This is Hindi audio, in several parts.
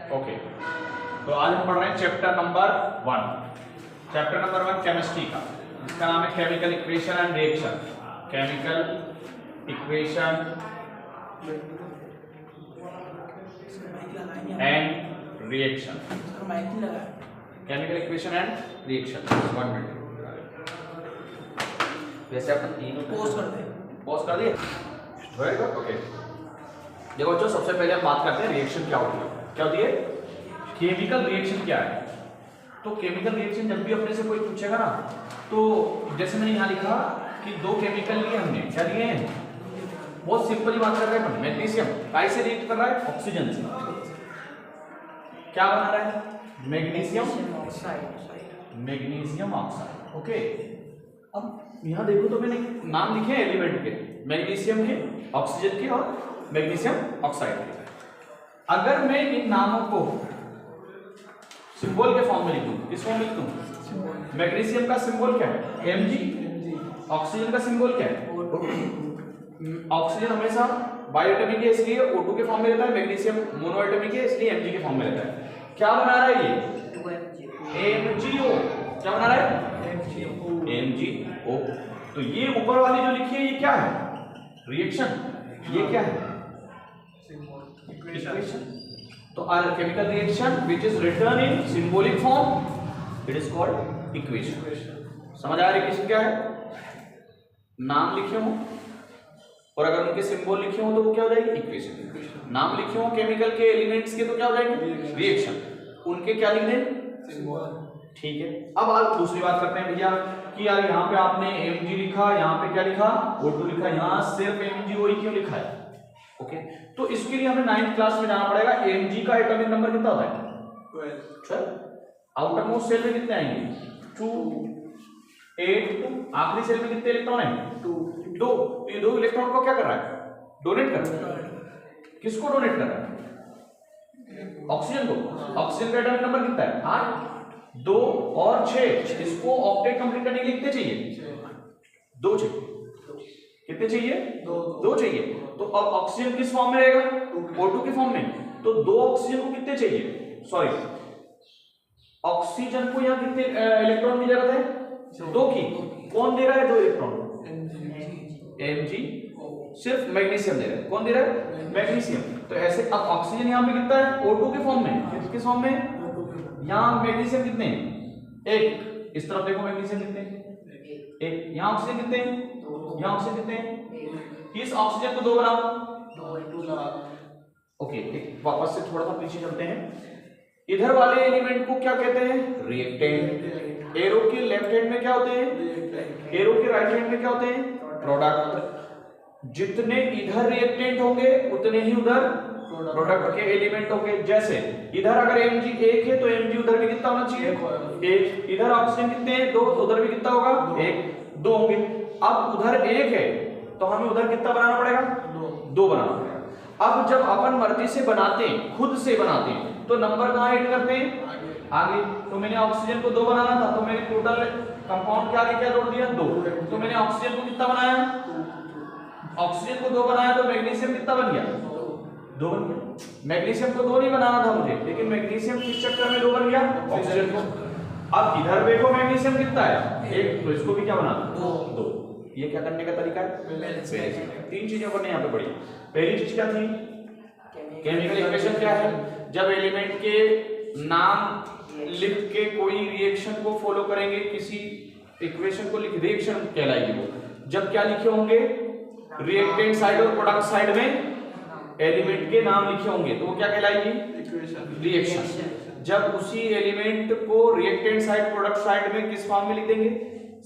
ओके, तो आज हम पढ़ रहे हैं chapter number 1। Chapter number 1 chemistry का, इसका नाम है chemical equation and reaction. Chemical equation and reaction. Chemical equation and reaction. 1 minute वैसे अपन तीनों पॉज कर दिए। Very good. ओके, देखो बच्चों, सबसे पहले हम बात करते हैं रिएक्शन क्या होती है। क्या होती है? केमिकल रिएक्शन क्या है? तो केमिकल रिएक्शन जब भी अपने से कोई पूछेगा ना, तो जैसे मैंने यहाँ लिखा कि दो केमिकल लिए हमने, क्या लिए हैं? बहुत सिंपल ही बात कर रहे हैं अपन। मैग्नीशियम काय से रिएक्ट कर रहा है? ऑक्सीजन से। क्या बना रहा है? Magnesium oxide. Magnesium oxide. Okay, अब यहाँ देखो तो मैंने नाम लिखे हैं एलिमेंट के, मैग्नीशियम के, ऑक्सीजन के और मैग्नीशियम ऑक्साइड के। अगर मैं इन नामों को सिंबल के फॉर्म में लिखूं, किस फॉर्म में लिखूं? मैग्नीशियम का सिंबल क्या है? Mg। ऑक्सीजन का सिंबल क्या है? ऑक्सीजन हमेशा बायोएटॉमिक है इसलिए O2 के फॉर्म में रहता है, मैग्नीशियम मोनोएटॉमिक है इसलिए Mg के फॉर्म में रहता है। क्या बना रहा है ये? MgO। क्या बना रहा है? MgO। तो ये ऊपर वाली जो लिखी है ये क्या है? रिएक्शन। ये क्या है? इक्वेशन। तो our chemical reaction which is written in symbolic form, it is called equation। समझ आ रही है? क्या है? नाम लिखे हो और अगर उनके सिंबल लिखे हो तो वो क्या हो जाएगी? इक्वेशन। नाम लिखे हो केमिकल के एलिमेंट्स के तो क्या हो जाएंगे? रिएक्शन। उनके क्या लिख दें? सिंबल। ठीक है, अब आप दूसरी बात करते हैं भैया कि यार यहाँ पे आपने Mg लिखा, यहाँ पे क्या लिखा? O2 लिखा, यहाँ सिर्फ MgO क्यों लिखा है? ओके, तो इसके लिए हमें 9th क्लास में जाना पड़ेगा। Mg का एटॉमिक नंबर कितना होता है? 12। आउटर मोस्ट सेल में कितने आएंगे? 2, 8। आखिरी सेल में कितने इलेक्ट्रॉन है? 2। ये 2 इलेक्ट्रॉन को क्या कर रहा है? डोनेट कर रहा है। किसको डोनेट कर रहा है? ऑक्सीजन को। ऑक्सीजन का एटॉमिक नंबर कितना है? 8। 2 और 6। इसको ऑक्टेट कंप्लीट करने के लिए कितने चाहिए? 2 चाहिए। कितने चाहिए? 2 चाहिए। तो अब ऑक्सीजन किस फॉर्म में रहेगा? O2 के फॉर्म में। तो 2 ऑक्सीजन को कितने चाहिए? सॉरी, ऑक्सीजन को यहाँ कितने इलेक्ट्रॉन की जरूरत है? 2 की। कौन दे रहा है 2 इलेक्ट्रॉन? Mg। सिर्फ मैग्नीशियम दे रहा है। कौन दे रहा है? मैग्नीशियम। तो ऐसे अब ऑक्सीजन यहाँ पे कितना है? O2 के फॉर्म में। किस फॉर्म में? यहाँ मैग्नीशियम कितने हैं? 1। इस तरफ देखो मैग्नीशियम कितने हैं? 1। यहाँ ऑक्सीजन कितने हैं? यहाँ ऑक्सीजन कितने हैं? इस ऑक्सीजन को 2 बनाओ। ओके, वापस से थोड़ा सा पीछे चलते हैं। इधर वाले एलिमेंट को क्या कहते हैं? रिएक्टेंट। एरो के लेफ्ट हैंड में क्या होते हैं? एरो के राइट हैंड में क्या होते हैं? प्रोडक्ट। जितने इधर रिएक्टेंट होंगे उतने ही उधर प्रोडक्ट के एलिमेंट होंगे। जैसे इधर अगर Mg 1 है तो Mg उधर भी कितना होना चाहिए? 1। इधर ऑक्सीजन कितने हैं? 2। तो उधर भी कितना होगा? 1। 2 होंगे। अब उधर 1 है तो हमें उधर कितना बनाना पड़ेगा? 2 बनाना पड़ेगा। अब जब अपन मर्जी से बनाते हैं, खुद से बनाते हैं, तो नंबर कहाँ ऐड करते हैं? आगे। तो मैंने ऑक्सीजन को 2 बनाना था तो मैंने टोटल कंपाउंड के आगे क्या जोड़ दिया? 2। तो मैंने ऑक्सीजन को कितना बनाया? ऑक्सीजन को 2 बनाया तो मैग्नीशियम कितना बन गया? 2 बन गया। मैग्नीशियम को 2 नहीं बनाना था मुझे, लेकिन मैग्नीशियम किस चक्कर में 2 बन गया? ऑक्सीजन को। अब इधर देखो मैग्नीशियम कितना है? 1। तो इसको भी क्या बनाना? 2। ये क्या करने का तरीका है? 3 चीजें अपन ने यहाँ पे पढ़ी। पहली चीज क्या थी? केमिकल इक्वेशन क्या है? जब एलिमेंट के नाम लिख के कोई रिएक्शन को फॉलो करेंगे, किसी इक्वेशन को लिख, रिएक्शन कहलाएगी वो। जब क्या लिखे होंगे? रिएक्टेंट साइड और प्रोडक्ट साइड में एलिमेंट के नाम लिखे होंगे तो वो क्या कहलाएगी? रिएक्शन। जब उसी एलिमेंट को रिएक्टेंट साइड प्रोडक्ट साइड में किस फॉर्म में लिख देंगे?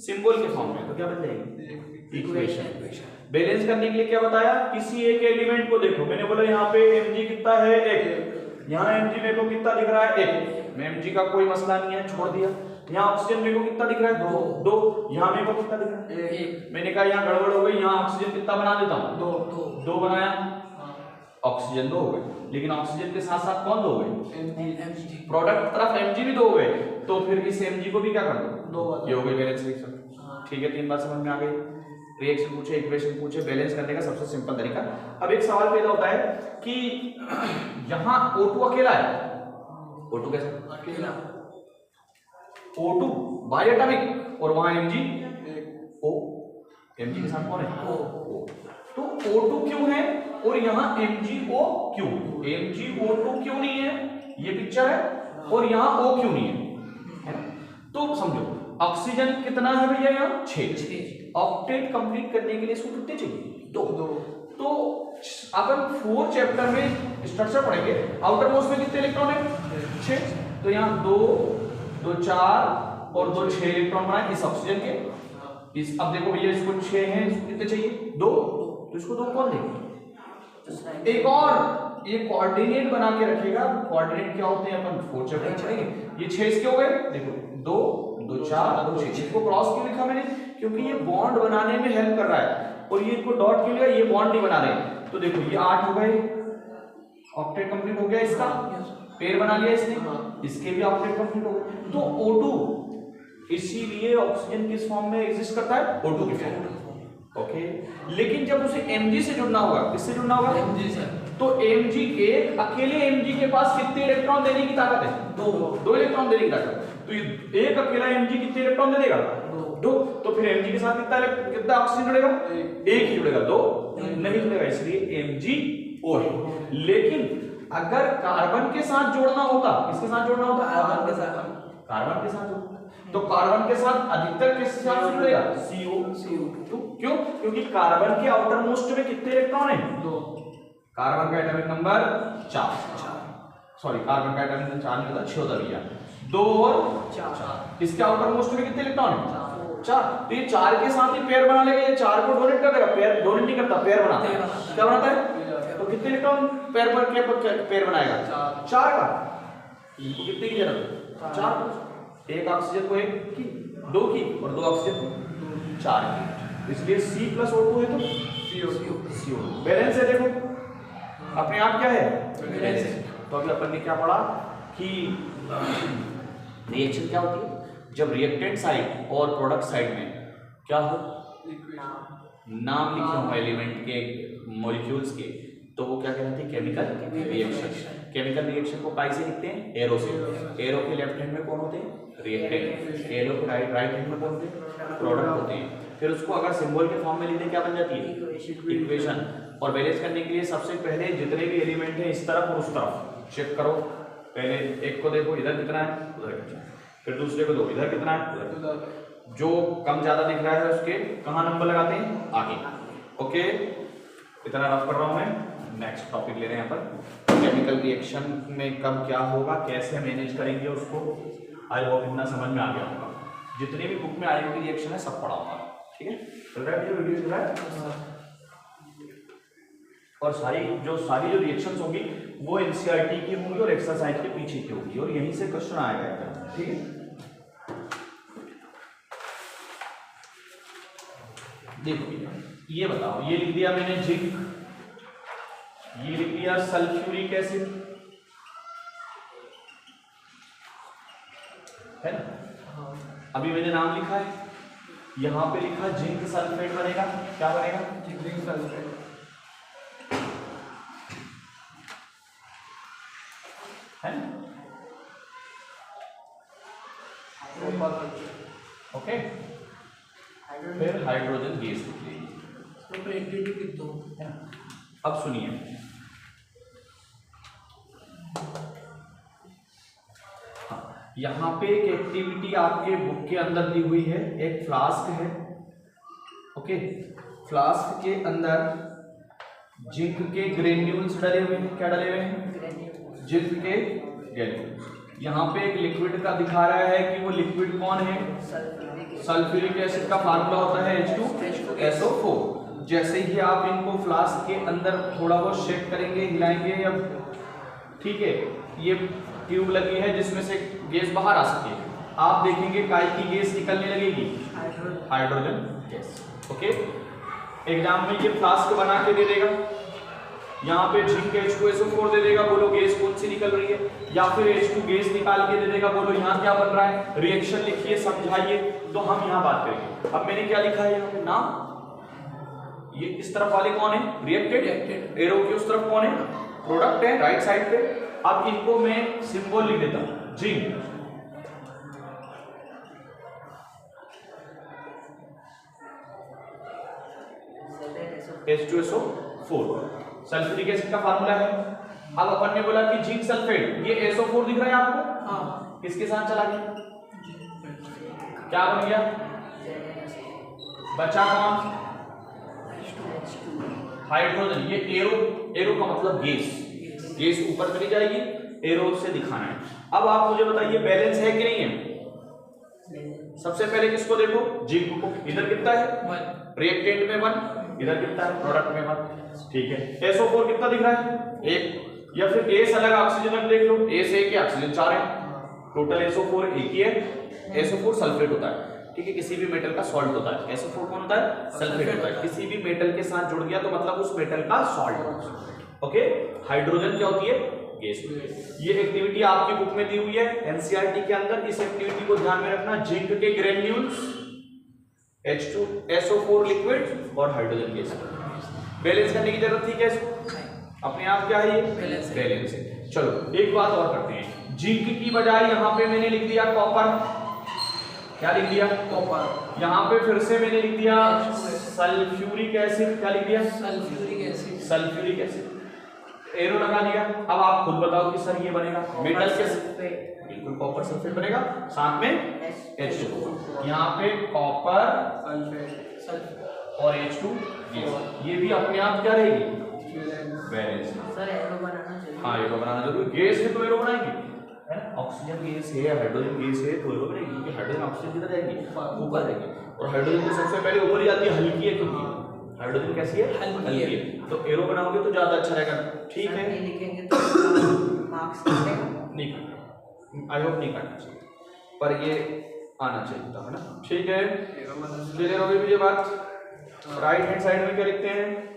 सिंबल के फॉर्म में, तो क्या बन जाएगी? इक्वेशन। बैलेंस करने के लिए क्या बताया? किसी एक एलिमेंट को देखो, मैंने बोला यहाँ पे Mg कितना है? 1। यहाँ Mg मेरे को कितना दिख रहा है? 1। मैं Mg का कोई मसला नहीं है, छोड़ दिया। यहाँ ऑक्सीजन मेरे को कितना दिख रहा है? 2। यहाँ मेरे को कितना दिख रहा है? 1। मैंने कहा यहाँ गड़बड़ हो गई, यहाँ ऑक्सीजन कितना बना देता हूँ? 2 बनाया, ऑक्सीजन 2 हो गए। लेकिन ऑक्सीजन के साथ साथ कौन 2 हो गए? प्रोडक्ट तरफ Mg भी 2 हो गए। तो फिर इस Mg को भी क्या कर दो? 2। ये हो गई बैलेंस रिएक्शन। ठीक है, 3 बात समझ में आ गई। रिएक्शन पूछे, इक्वेशन पूछे, बैलेंस करने का सबसे सिंपल तरीका। अब एक सवाल पैदा होता है कि यहाँ O2 अकेला है, O2 कैसा? अकेला। O2 बाई एटॉमिक और वहां Mg O, Mg के साथ कौन है? O। तो O2 क्यों है और यहाँ MgO क्यों? MgO2 क्यों नहीं है, ये पिक्चर है, और यहाँ O क्यों नहीं है ना? तो समझो ऑक्सीजन कितना है भैया यहाँ? 6। ऑक्टेट कंप्लीट करने के लिए इसको कितने चाहिए? 2। तो अपन 4 चैप्टर में स्ट्रक्चर पढ़ेंगे, आउटर मोस्ट में कितने इलेक्ट्रॉन है? 6। तो यहाँ 2 2 4 और 2 6 इलेक्ट्रॉन बनाए इस ऑक्सीजन के। इस अब देखो भैया इसको 6 है, इसको कितने चाहिए? 2। तो इसको 2 कौन देगा? एक और ये कोऑर्डिनेट बना के रखेगा। कोऑर्डिनेट क्या होते हैं अपन 4 चैप्टर पढ़ेंगे। ये 6 इसके हो गए, देखो 2 2 4 2 6। इसको क्रॉस क्यों लिखा मैंने? क्योंकि ये बॉन्ड बनाने में हेल्प कर रहा है, और ये इनको डॉट के लिए ये बॉन्ड नहीं बना रहे। तो देखो ये 8 हो गए, ऑक्टेट कंप्लीट हो गया इसका, पेयर बना लिया इसने, इसके भी ऑक्टेट कंप्लीट हो गए। तो O2 इसीलिए ऑक्सीजन किस फॉर्म में एग्जिस्ट करता है? O2 के फॉर्म में। ओके, लेकिन जब उसे Mg से जुड़ना होगा, किससे जुड़ना होगा? Mg से। तो Mg एक अकेले Mg के पास कितने इलेक्ट्रॉन देने की ताकत है? 2 इलेक्ट्रॉन देने की ताकत। तो ये एक अकेला Mg कितने इलेक्ट्रॉन दे देगा? 2। तो फिर Mg के साथ कितना ऑक्सीजन जुड़ेगा? एक ही जुड़ेगा, 2 नहीं जुड़ेगा, इसलिए MgO है। लेकिन अगर कार्बन के साथ जोड़ना होता, किसके साथ जोड़ना होता? कार्बन के साथ। कार्बन के साथ जोड़ना, तो कार्बन के साथ अधिकतर किसके साथ जुड़ेगा? CO2। क्यों? क्योंकि कार्बन के आउटर मोस्ट में कितने इलेक्ट्रॉन है? 2। कार्बन का एटॉमिक नंबर 4। सॉरी, कार्बन का एटॉमिक नंबर 4 नहीं होता, 6 होता भैया। 2 और 4। इसके आउटर मोस्ट में कितने इलेक्ट्रॉन है? 4। तो ये 4 के साथ ही पेयर बना लेगा, ये 4 को डोनेट कर देगा। पेयर डोनेट नहीं करता, पेयर बनाता है। क्या बनाता है? तो कितने इलेक्ट्रॉन पेयर पर के पेयर बनाएगा? 4 का। कितने की जरूरत? 4। एक ऑक्सीजन को 1 की, 2 की, और 2 ऑक्सीजन को 4 की, इसलिए C+O2 है तो CO। बैलेंस है, देखो अपने आप क्या है? बैलेंस है। तो अभी अपन ने क्या पढ़ा कि रिएक्शन क्या होती है? जब रिएक्टेंट साइड और प्रोडक्ट साइड में क्या हो, नाम लिखे हो एलिमेंट के, मॉलिक्यूल्स के, तो वो क्या कहलाते हैं? Chemical reaction. केमिकल रिएक्शन को काई से लिखते हैं? एरो से। एरो के लेफ्ट हैंड में कौन होते हैं? रिएक्टेंट। एरो के राइट हैंड में कौन होते हैं? प्रोडक्ट होते हैं। फिर उसको अगर सिंबल के फॉर्म में लिखते क्या बन जाती है? इक्वेशन। और बैलेंस करने के लिए सबसे पहले जितने भी एलिमेंट हैं इस तरफ और उस तरफ चेक करो। पहले एक को देखो इधर कितना है, उधर कितना है, फिर दूसरे को दो इधर कितना है, उधर। जो कम ज्यादा दिख रहा है उसके कहाँ नंबर लगाते हैं? आगे। ओके, इतना रफ कर रहा हूं मैं। नेक्स्ट टॉपिक ले रहे हैं यहाँ पर, केमिकल रिएक्शन में कब क्या होगा, कैसे मैनेज करेंगे उसको। आई होप इतना समझ में आ गया होगा। जितने भी बुक में आयोगी रिएक्शन है सब पढ़ाऊंगा, ठीक है? चल रहा है वीडियो, चल रहा है। और सारी जो रिएक्शंस होंगी वो एनसीईआरटी की होंगी और एक्सरसाइज के पीछे की होगी, और यहीं से क्वेश्चन आएगा एकदम, ठीक है? देखो ये बताओ, ये लिख दिया मैंने जिंक, ये लिख दिया सल्फ्यूरिक एसिड, है ना? अभी मैंने नाम लिखा है, यहां पे लिखा जिंक सल्फेट बनेगा। क्या बनेगा? Zinc sulphate. है ना? ओके, फिर हाइड्रोजन गैस लिख लीजिए। अब सुनिए, यहां पे एक एक्टिविटी आपके बुक के अंदर दी हुई है। एक फ्लास्क है, ओके, फ्लास्क के अंदर जिंक के ग्रेन्यूल्स डले हुए हैं। क्या डले हुए हैं? जिंक के ग्रेन्यूल्स। यहाँ पे एक लिक्विड का दिखा रहा है कि वो लिक्विड कौन है? सल्फ्यूरिक एसिड का फार्मूला होता है H2SO4। जैसे ही आप इनको फ्लास्क के अंदर थोड़ा बहुत शेक करेंगे, हिलाएंगे, या ठीक है, ये ट्यूब लगी है जिसमें से गैस बाहर आ सके, आप देखेंगे काय की गैस निकलने लगेगी? Hydrogen gas. ओके, एग्जाम में ये फ्लास्क बना के दे देगा, यहाँ पे जिंक H2SO4 दे देगा, बोलो गैस कौन सी निकल रही है, या फिर H2 गैस निकाल के दे देगा, बोलो यहाँ क्या बन रहा है, रिएक्शन लिखिए, समझाइए। तो हम यहाँ बात करेंगे। अब मैंने क्या लिखा है यहाँ पे? नाम। ये इस तरफ वाले कौन है? रिएक्टेंट। एरो के उस तरफ कौन है? प्रोडक्ट है, राइट साइड पे। अब इनको मैं सिंबल लिख देता हूं, जिंक H2SO4 सल्फ्यूरिक एसिड का फार्मूला है। अब अपन ने बोला कि जिंक सल्फेट, ये SO4 दिख रहा है आपको? हाँ। किसके साथ चला गया? क्या बन गया? बचा कौन? हाइड्रोजन। ये एरो, एरो का मतलब गैस, गैस ऊपर चली जाएगी, एरो से दिखाना है। अब आप मुझे बताइए बैलेंस है कि नहीं है? सबसे पहले किसको देखो? जिंक को। इधर कितना है? 1, रिएक्टेंट में 1, इधर कितना है? प्रोडक्ट में 1। ठीक है। SO4 कितना दिख रहा है? 1। या फिर A से अलग ऑक्सीजन देख लो, A से एक ऑक्सीजन 4 है, टोटल SO4 एक ही है। SO4 सल्फेट होता है, ठीक है, किसी भी मेटल का सॉल्ट होता है। SO4 कौन होता है? सल्फेट होता है। किसी भी मेटल के साथ जुड़ गया तो मतलब उस मेटल का सॉल्ट। ओके। हाइड्रोजन क्या होती है? गैस। ये एक्टिविटी आपकी बुक में दी हुई है एनसीईआरटी के अंदर। इस एक्टिविटी को ध्यान में रखना। जिंक के ग्रेन्यूल्स, H2SO4 लिक्विड और हाइड्रोजन गैस। बैलेंस करने की जरूरत थी क्या इसको? अपने आप क्या है? ये बैलेंस है। चलो एक बात और करते हैं। जिंक की बजाय यहाँ पे मैंने लिख दिया कॉपर। क्या लिख दिया? कॉपर। यहाँ पे फिर से मैंने लिख दिया सल्फ्यूरिक एसिड। क्या लिख दिया? Sulphuric acid. Sulphuric acid, arrow लगा दिया। अब आप खुद बताओ कि सर ये बनेगा मेटल के, बिल्कुल कॉपर सल्फेट बनेगा, साथ में H2। यहाँ पे कॉपर सल्फेट और H2, ये भी अपने आप क्या रहेगी? बैलेंस। सर एरो बनाना जरूरी। हाँ एरो बनाना जरूरी। गैस है तो एरो बनाएंगे, ऑक्सीजन गैस है, हाइड्रोजन गैस है तो एरो बनेगी, क्योंकि हाइड्रोजन ऑक्सीजन किधर जाएगी? ऊपर जाएगी। और हाइड्रोजन तो सबसे पहले ऊपर ही जाती है, हल्की है, क्योंकि हाइड्रोजन कैसी है? हल्की है। तो एरो बनाओगे तो ज्यादा अच्छा रहेगा। ठीक है, लिखेंगे तो मार्क्स नहीं, आई होप नहीं काटना चाहिए, पर ये आना चाहिए था, है ना? ठीक है, क्लियर हो गई ये बात। राइट हैंड साइड में क्या लिखते हैं?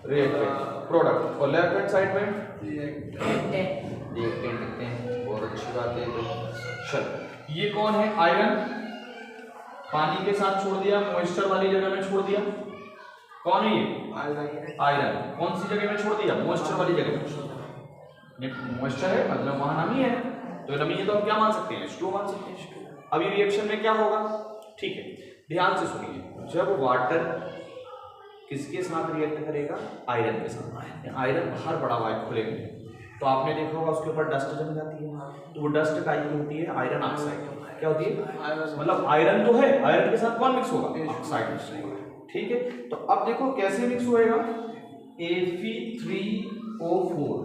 रिएक्टेंट, प्रोडक्ट, और लेफ्ट हैंड साइड में रिएक्टेंट लिखते हैं। बहुत अच्छी बात है। तो चल, ये कौन है? आयरन। पानी के साथ छोड़ दिया, मॉइस्चर वाली जगह में छोड़ दिया। कौन है ये? आयरन। कौन सी जगह में छोड़ दिया? मॉइस्चर वाली जगह में। मॉइस्चर है मतलब वहां नमी है, तो नमी है तो हम क्या मान सकते हैं? H2 मान सकते हैं। अब ये रिएक्शन में क्या होगा? ठीक है, ध्यान से सुनिए। जब वाटर किसके साथ रिएक्ट करेगा? आयरन के साथ। आयरन बाहर बड़ा हुआ है खुले में, तो आपने देखा होगा उसके ऊपर डस्ट जम जाती है, तो वो डस्ट का ही होती है आयरन ऑक्साइड। क्या होती है? मतलब आयरन तो है, आयरन के साथ कौन मिक्स होगा? ऑक्साइड मिक्स होगा। ठीक है, तो अब देखो कैसे मिक्स होएगा। Fe3O4,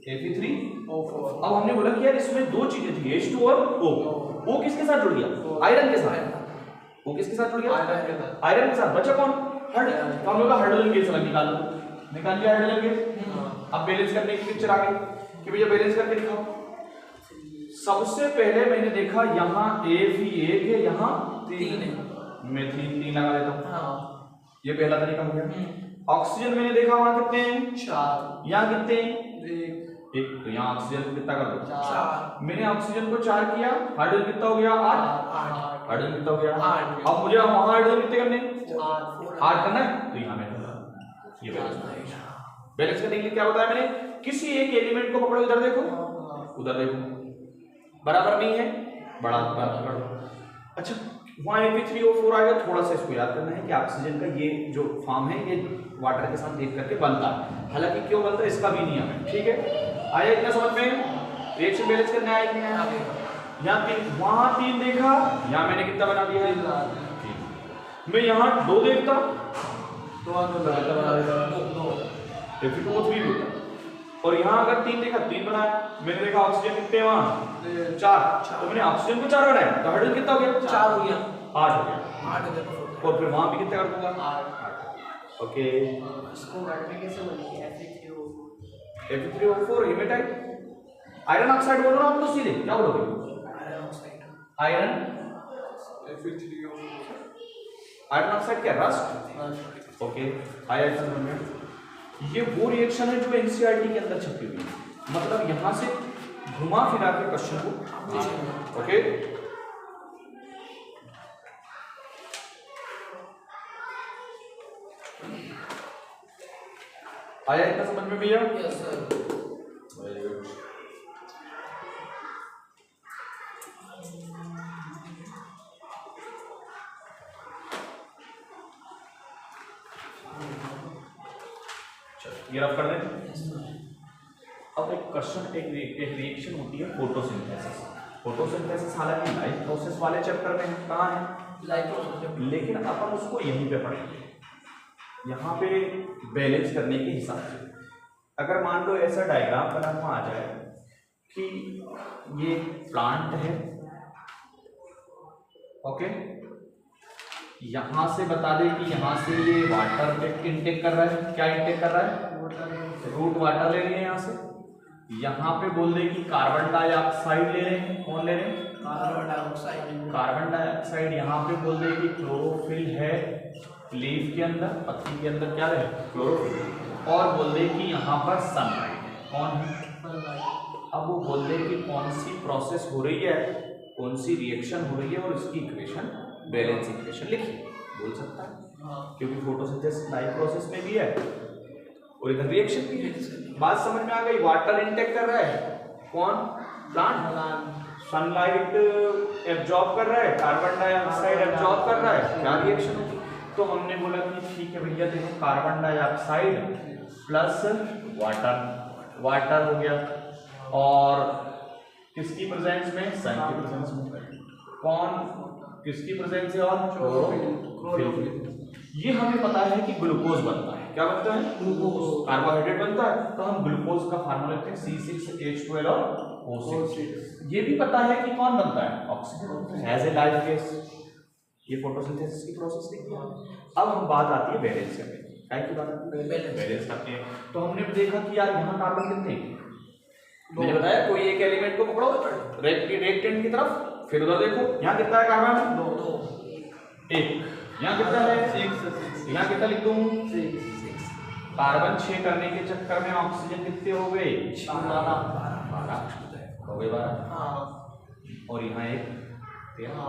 Fe3O4। अब हमने बोला कि यार इसमें दो चीजें थी, H2 और O। O किसके साथ जुड़ गया? आयरन के साथ। O किसके साथ जुड़ गया? आयरन के साथ। बचा कौन? हाइड्रोजन। तो हम लोग हाइड्रोजन गैस अलग निकाल लिया हाइड्रोजन गैस। अब बैलेंस करने की पिक्चर आ गई कि भैया बैलेंस करके दिखाओ। सबसे पहले मैंने देखा यहाँ Fe1 है, यहाँ 3 है, मैं 3 लगा देता हूँ। ये पहला तरीका हो गया। ऑक्सीजन मैंने देखा वहां कितने हैं? 4। यहाँ कितने हैं? 1। तो यहाँ ऑक्सीजन को कितना कर दो? 4। मैंने ऑक्सीजन को 4 किया, हाइड्रोजन कितना हो गया? 8। हाइड्रोजन कितना हो गया? 8। अब मुझे वहां हाइड्रोजन कितने करने? 8 करना है, तो यहाँ मैंने ये बैलेंस करने के लिए क्या बताया मैंने? किसी एक एलिमेंट को पकड़ो, इधर देखो, उधर देखो, बराबर नहीं है, बराबर। अच्छा, वहाँ Fe3O4 आएगा। थोड़ा सा इसको याद करना है कि ऑक्सीजन का ये जो फॉर्म है ये वाटर के साथ देख करके बनता है, हालांकि क्यों बनता है इसका भी नियम है। ठीक है, आया इतना समझ में? रिएक्शन बैलेंस करना है कि नहीं? यहाँ 3, वहाँ 3 देखा, यहाँ मैंने कितना बना दिया है? 3। मैं यहाँ 2 देखता तो बना देता, Fe2O3 होता। और यहाँ अगर 3 देखा, 3 बनाया। मैंने देखा ऑक्सीजन कितने हैं वहाँ? 4। तो मैंने ऑक्सीजन को 4 बनाया, तो हाइड्रोजन कितना हो गया? 4 हो गया, 8 हो गया, 8 हो गया। और फिर वहाँ भी कितना कर दूंगा? 8। ओके, इसको काटने कैसे बनेगी? Fe3O4 हेमेटाइट, आयरन ऑक्साइड बोलो ना आप तो सीधे क्या बोलोगे? Iron oxide. Iron Fe3O4, iron oxide क्या? रस्ट। ओके, आयरन समझ में। ये वो रिएक्शन है जो एनसीईआरटी के अंदर छपी हुई है, मतलब यहां से घुमा फिरा के क्वेश्चन को। ओके, आया इतना समझ में भैया? Yes sir, very good. ये रफ कर दें। अब एक क्वेश्चन, एक रिएक्शन होती है फोटोसिंथेसिस। फोटोसिंथेसिस हालांकि लाइफ प्रोसेस वाले चैप्टर में है, कहाँ है लाइफ प्रोसेस, लेकिन अपन उसको यहीं पे पढ़ेंगे, यहाँ पे बैलेंस करने के हिसाब से। अगर मान लो ऐसा डायग्राम बना हुआ आ जाए कि ये प्लांट है, ओके, यहां से बता दे कि यहां से ये वाटर इनटेक कर रहा है, क्या इनटेक कर रहा है, रूट वाटर ले रही है यहां से। यहाँ पे बोल दे कि कार्बन डाइऑक्साइड ले रहे हैं, कौन ले रहे हैं, कार्बन डाइऑक्साइड। कार्बन डाइऑक्साइड यहाँ पे बोल दे कि क्लोरोफिल है लीफ के अंदर, पत्ती के अंदर क्या है, क्लोरोफिल, और बोल दे कि यहाँ पर सनलाइट है, कौन है, अब वो बोल दे कि कौन सी प्रोसेस हो रही है, कौन सी रिएक्शन हो रही है, और इसकी इक्वेशन, बैलेंस इक्वेशन लिखिए, बोल सकता है, क्योंकि फोटोसिंथेसिस लाइफ प्रोसेस में भी है और इधर रिएक्शन भी है। बात समझ में आ गई। वाटर इनटेक कर रहा है कौन, प्लांट, सनलाइट एब्जॉर्ब कर रहा है, कार्बन डाइऑक्साइड एब्जॉर्ब कर रहा है, क्या रिएक्शन होगी। तो हमने बोला कि ठीक है भैया देखो, carbon dioxide plus water, water हो गया, और किसकी प्रेजेंस में, सन की प्रेजेंस में, कौन किसकी प्रेजेंस है, और क्लोरोफिल। ये हमें पता है कि ग्लूकोज बनता है, क्या बनता है, ग्लूकोज, कार्बोहाइड्रेट बनता है, तो हम ग्लूकोज का फार्मूला लिखते हैं C6H12 और O6। ये भी पता है कि कौन बनता है, oxygen, as a life gas. ये फोटोसिंथेसिस की प्रोसेस देखी है। अब हम बात आती है बैलेंस करने की, क्या की बात आती है, बैलेंस करते हैं। तो हमने देखा कि यार यहाँ कार्बन कितने, मैंने बताया कोई एक एलिमेंट को पकड़ो रिएक्टेंट की तरफ, फिर उधर देखो यहाँ कितना है कार्बन, 2, 1, यहाँ कितना है 6, यहाँ कितना लिख दूं 6, कार्बन 6 करने के चक्कर में ऑक्सीजन कितने हो गए, 12 हो गए 12, और यहाँ एक 13।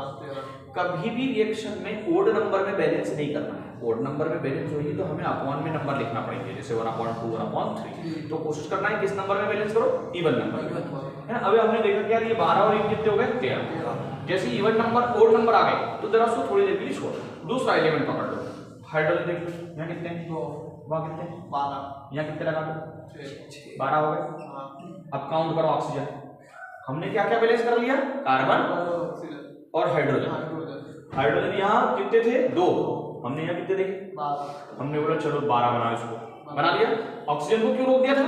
कभी भी रिएक्शन में ओड नंबर में बैलेंस नहीं करना है। ओड नंबर में बैलेंस होगी तो हमें अपॉन में नंबर लिखना पड़ेंगे, जैसे 1/2, 1/3। तो कोशिश करना है किस नंबर में बैलेंस करो, इवन नंबर है। अभी हमने देखा कि यार ये 12 और 1 कितने हो गए, 13। जैसे इवन नंबर ओड नंबर आ गए तो जरा उसको थोड़ी देर के लिए छोड़, दूसरा एलिमेंट पकड़ लो, हाइड्रोजन देख लो, यहाँ कितने हैं, 2, वहाँ कितने, 12, यहाँ कितने लगा दो, 6, 12 हो गए। अब काउंट करो ऑक्सीजन, हमने क्या क्या बैलेंस कर लिया, कार्बन और हाइड्रोजन। हाइड्रोजन यहाँ कितने थे, 2, हमने यहाँ कितने देखे, 12। हमने बोला चलो 12 बनाओ, इसको बना लिया। ऑक्सीजन को क्यों रोक दिया था,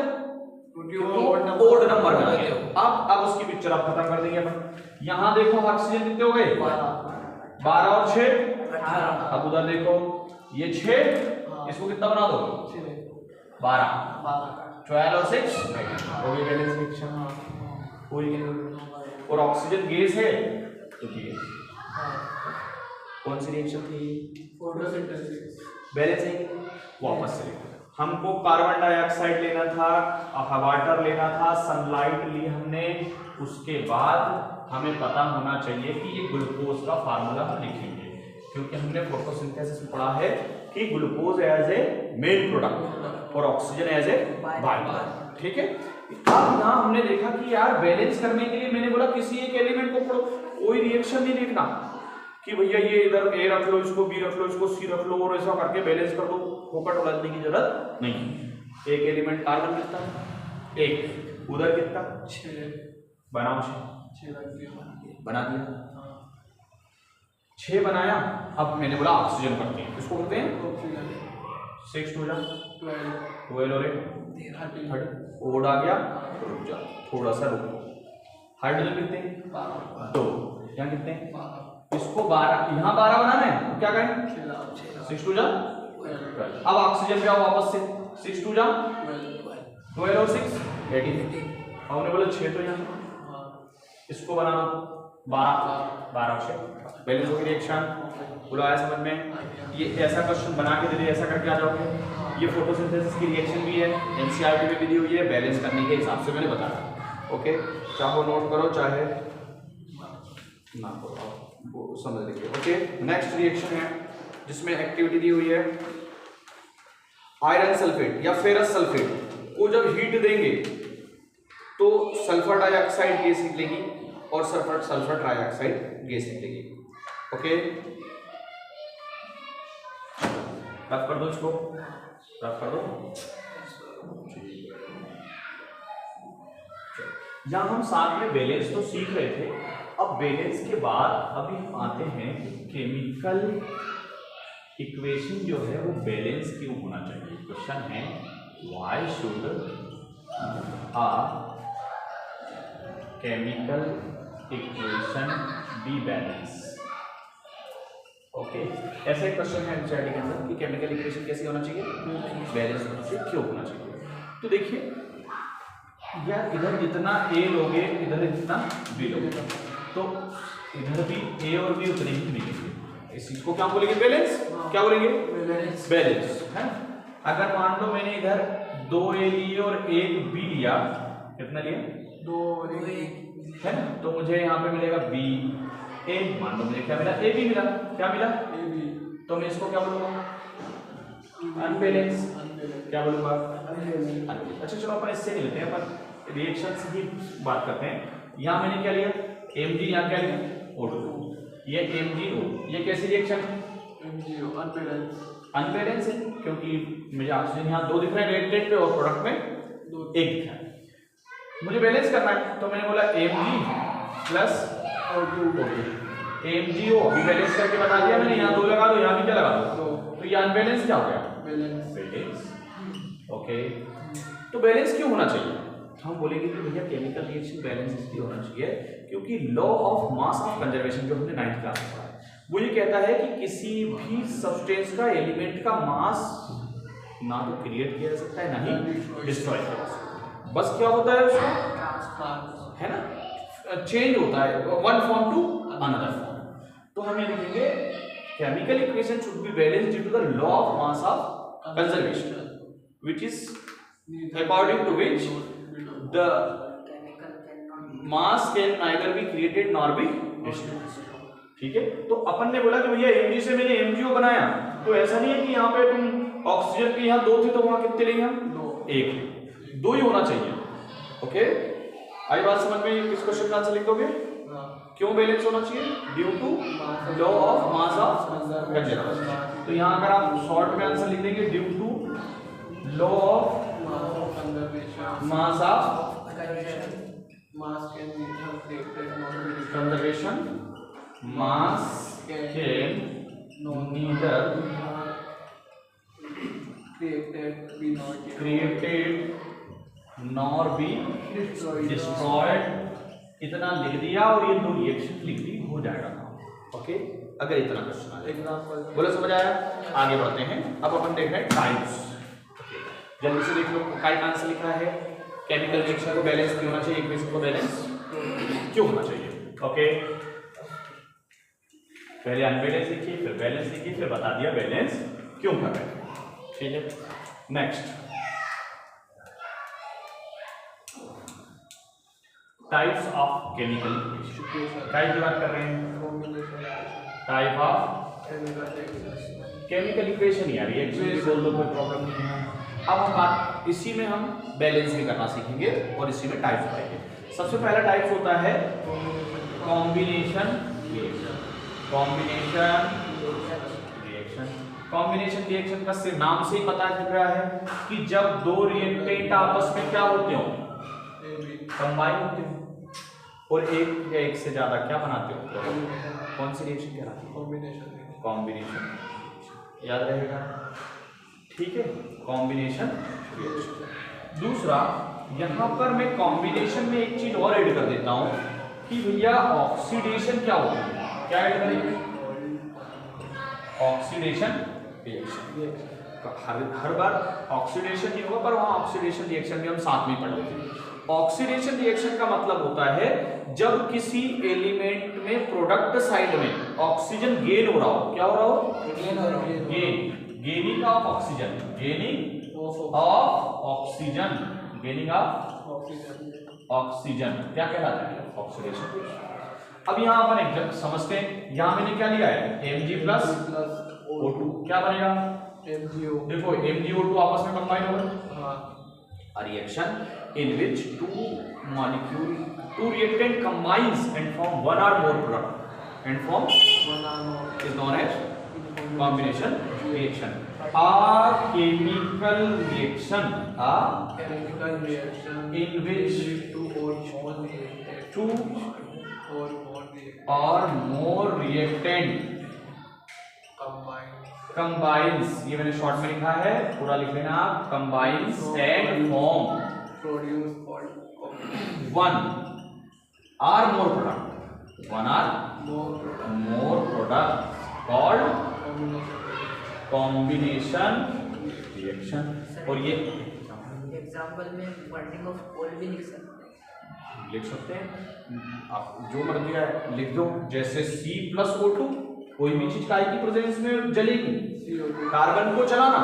ओड नंबर बना दिया। अब उसकी पिक्चर आप खत्म कर देंगे अपन। यहाँ देखो ऑक्सीजन कितने हो गए, 12 और 6, 18। अब उधर देखो ये 6, इसको कितना बना दो, 12, 12 और 6 हो गई बैलेंस रिएक्शन, कोई और ऑक्सीजन गैस है तो गैस। कौन सी रिएक्शन थी, फोटोसिंथेसिस, बैलेंस है। वापस से हमको कार्बन डाइऑक्साइड लेना था, वाटर लेना था, सनलाइट ली हमने, उसके बाद हमें पता होना चाहिए कि ये ग्लूकोज का फार्मूला हम लिखेंगे, क्योंकि हमने फोटोसिंथेसिस में पढ़ा है कि glucose as a main product और oxygen as a by product, ठीक है। अब यहाँ हमने देखा कि यार बैलेंस करने के लिए मैंने बोला किसी एक एलिमेंट को पढ़ो, कोई रिएक्शन नहीं देखना कि भैया ये इधर ए रख लो, इसको बी रख लो, इसको सी रख लो, और ऐसा करके बैलेंस कर दो, फोकट उलझने की जरूरत नहीं। एक एलिमेंट कार्बन कितना है, 1, उधर कितना 6, बनाओ 6 बना दिया, 6 बनाया। अब मैंने बोला ऑक्सीजन करते हैं, इसको करते हैं 6 2 12 और 30 ओड आ गया, रुक जा थोड़ा सा रुको। हाइड्रोजन कितने, 2, यहाँ कितने, इसको 12, यहाँ 12 बनाना है तो क्या करें, 6 2 12। अब ऑक्सीजन पे आओ वापस से, 6 2 12 और 6 18। हमने बोला 6 तो यहाँ, इसको बनाना 12 से बैलेंस होगी रिएक्शन, बोलो आया समझ में। ये ऐसा क्वेश्चन बना के दे दे, ऐसा करके आ जाओगे। ये फोटोसिंथेसिस की रिएक्शन भी है, एनसीईआरटी में भी दी हुई है, बैलेंस करने के हिसाब से मैंने बताया। ओके, चाहो नोट करो चाहे ना करो, वो समझ लीजिए। ओके, नेक्स्ट रिएक्शन है जिसमें एक्टिविटी दी हुई है, आयरन सल्फेट या फेरस सल्फेट को जब हीट देंगे तो सल्फर डाइऑक्साइड गैस निकलेगी और सल्फर ट्राइऑक्साइड गैस निकलेगी। ओके, रफ कर दो इसको, रफ कर दो। यहाँ हम साथ में बैलेंस तो सीख रहे थे, अब बैलेंस के बाद अभी हम आते हैं केमिकल इक्वेशन जो है वो बैलेंस क्यों होना चाहिए। क्वेश्चन है why should a chemical equation be balance. Okay, ऐसा एक क्वेश्चन है एनसीईआरटी के अंदर कि केमिकल इक्वेशन कैसे होना चाहिए, बैलेंस होना चाहिए, क्यों होना चाहिए। तो देखिए यार इधर जितना ए लोगे इधर जितना बी लोगे, तो इधर भी ए और बी उतने ही मिलेंगे। इस चीज को क्या बोलेंगे, बैलेंस। क्या बोलेंगे, बैलेंस है। अगर मान लो मैंने इधर 2 ए लिए और 1 बी लिया, कितना लिया, 2 है ना, तो मुझे यहाँ पे मिलेगा बी ए। मान लो मुझे क्या मिला, ए बी मिला। क्या मिला, ए बी। तो मैं इसको क्या बोलूंगा, अनबैलेंस। क्या बोलूंगा, अनबैलेंस। अच्छा चलो अपन इससे नहीं लेते हैं, अपन रिएक्शन से ही बात करते हैं। यहाँ मैंने क्या लिया, Mg, यहाँ क्या लिया, O2, ये MgO, ये कैसी रिएक्शन है, MgO, अनबैलेंस है, क्योंकि मुझे ऑक्सीजन यहाँ 2 दिख रहा है रिएक्टेंट पे और प्रोडक्ट में 1 दिख रहा है। मुझे बैलेंस करना है, तो मैंने बोला Mg प्लस O2, MgO अभी बैलेंस करके बता दिया मैंने, यहाँ 2 लगा दो, यहाँ भी क्या लगा दो, तो ये अनबैलेंस क्या हो गया, बैलेंस। ओके, तो बैलेंस क्यों होना चाहिए। हम बोलेंगे कि भैया केमिकल रिएक्शन बैलेंस इसलिए होना चाहिए क्योंकि law of mass of conservation जो हमने 9th क्लास में पढ़ा है वो ये कहता है कि किसी भी सब्सटेंस का, एलिमेंट का मास ना तो क्रिएट किया जा सकता है ना ही डिस्ट्रॉय किया जा सकता है। बस क्या होता है उसका, है ना, चेंज होता है one form to another form. तो हम ये लिखेंगे chemical equation should be balanced due to the law of mass of conservation which is according to which the mass can neither be created nor be destroyed। ठीक है, तो अपन ने बोला कि भैया Mg से मैंने MgO बनाया, तो ऐसा नहीं है कि यहाँ पे तुम ऑक्सीजन के यहाँ 2 थे तो वहां कितने लिए हम 1, 2 ही होना चाहिए। ओके, आई बात समझ में। किस क्वेश्चन का आंसर लिख दोगे, क्यों बैलेंस होना चाहिए, due to law of mass of conservation. तो यहाँ अगर आप शॉर्ट में आंसर लिख देंगे due to law of mass of conservation, mass can neither created nor be destroyed। इतना लिख दिया और ये 2 रिएक्शन लिख दी, हो जाएगा। ओके, अगर इतना क्वेश्चन आ जाए, बोलो समझ आया। आगे बढ़ते हैं, अब अपन देख रहे हैं टाइप्स। जल्दी से देख लो, काय का आंसर लिख रहा है, केमिकल रिएक्शन को बैलेंस क्यों होना चाहिए, इक्वेशन को बैलेंस क्यों होना चाहिए। ओके, पहले अनबैलेंस लिखिए, फिर बैलेंस लिखिए, फिर बता दिया बैलेंस क्यों कर रहे हैं। ठीक है, next types of chemical equation. काय की बात कर रहे हैं, टाइप ऑफ केमिकल इक्वेशन या रिएक्शन भी बोल दो, कोई प्रॉब्लम नहीं है। अब हम बात इसी में हम बैलेंस भी करना सीखेंगे और इसी में टाइप्स पढ़ेंगे। सबसे पहला टाइप्स होता है combination reaction. Combination reaction, combination reaction का सिर्फ नाम से ही पता चल रहा है कि जब 2 रिएक्टेंट आपस में क्या होते हो, कंबाइन होते हो और एक या एक से ज्यादा क्या बनाते हो, कौन सी रिएक्शन कहलाती है, कॉम्बिनेशन। कॉम्बिनेशन याद रहेगा, ठीक है, कॉम्बिनेशन रिएक्शन। दूसरा, यहां पर मैं कॉम्बिनेशन में एक चीज और ऐड कर देता हूं कि भैया ऑक्सीडेशन क्या होती है, क्या ऐड करेंगे, ऑक्सीडेशन रिएक्शन। हर बार ऑक्सीडेशन नहीं होगा, पर वहां ऑक्सीडेशन रिएक्शन भी हम साथ में पढ़ लेते हैं। ऑक्सीडेशन रिएक्शन का मतलब होता है जब किसी एलिमेंट में प्रोडक्ट साइड में ऑक्सीजन गेन हो रहा हो, क्या हो रहा हो, gain, gaining of oxygen, gaining of oxygen, gaining of oxygen क्या कहलाता है, ऑक्सीडेशन। अब यहाँ अपन एक समझते हैं, यहाँ मैंने क्या लिया है, Mg प्लस O2, क्या बनेगा, MgO। देखो MgO2 आपस में कंबाइन होगा, a reaction in which two reactant combines and form one or more product and form is known as combination reaction। a chemical reaction in which two or more reactant combines, ये मैंने शॉर्ट में लिखा है, पूरा लिख लेना आप, combines and form one or more product, one or more product called combination reaction। और ये एग्जांपल में वर्डिंग ऑफ कोल भी लिख सकते हैं, आप जो मर्जी है लिख दो, जैसे C+O2, कोई भी चीज काय की प्रेजेंस में जलेगी, कार्बन को जलाना,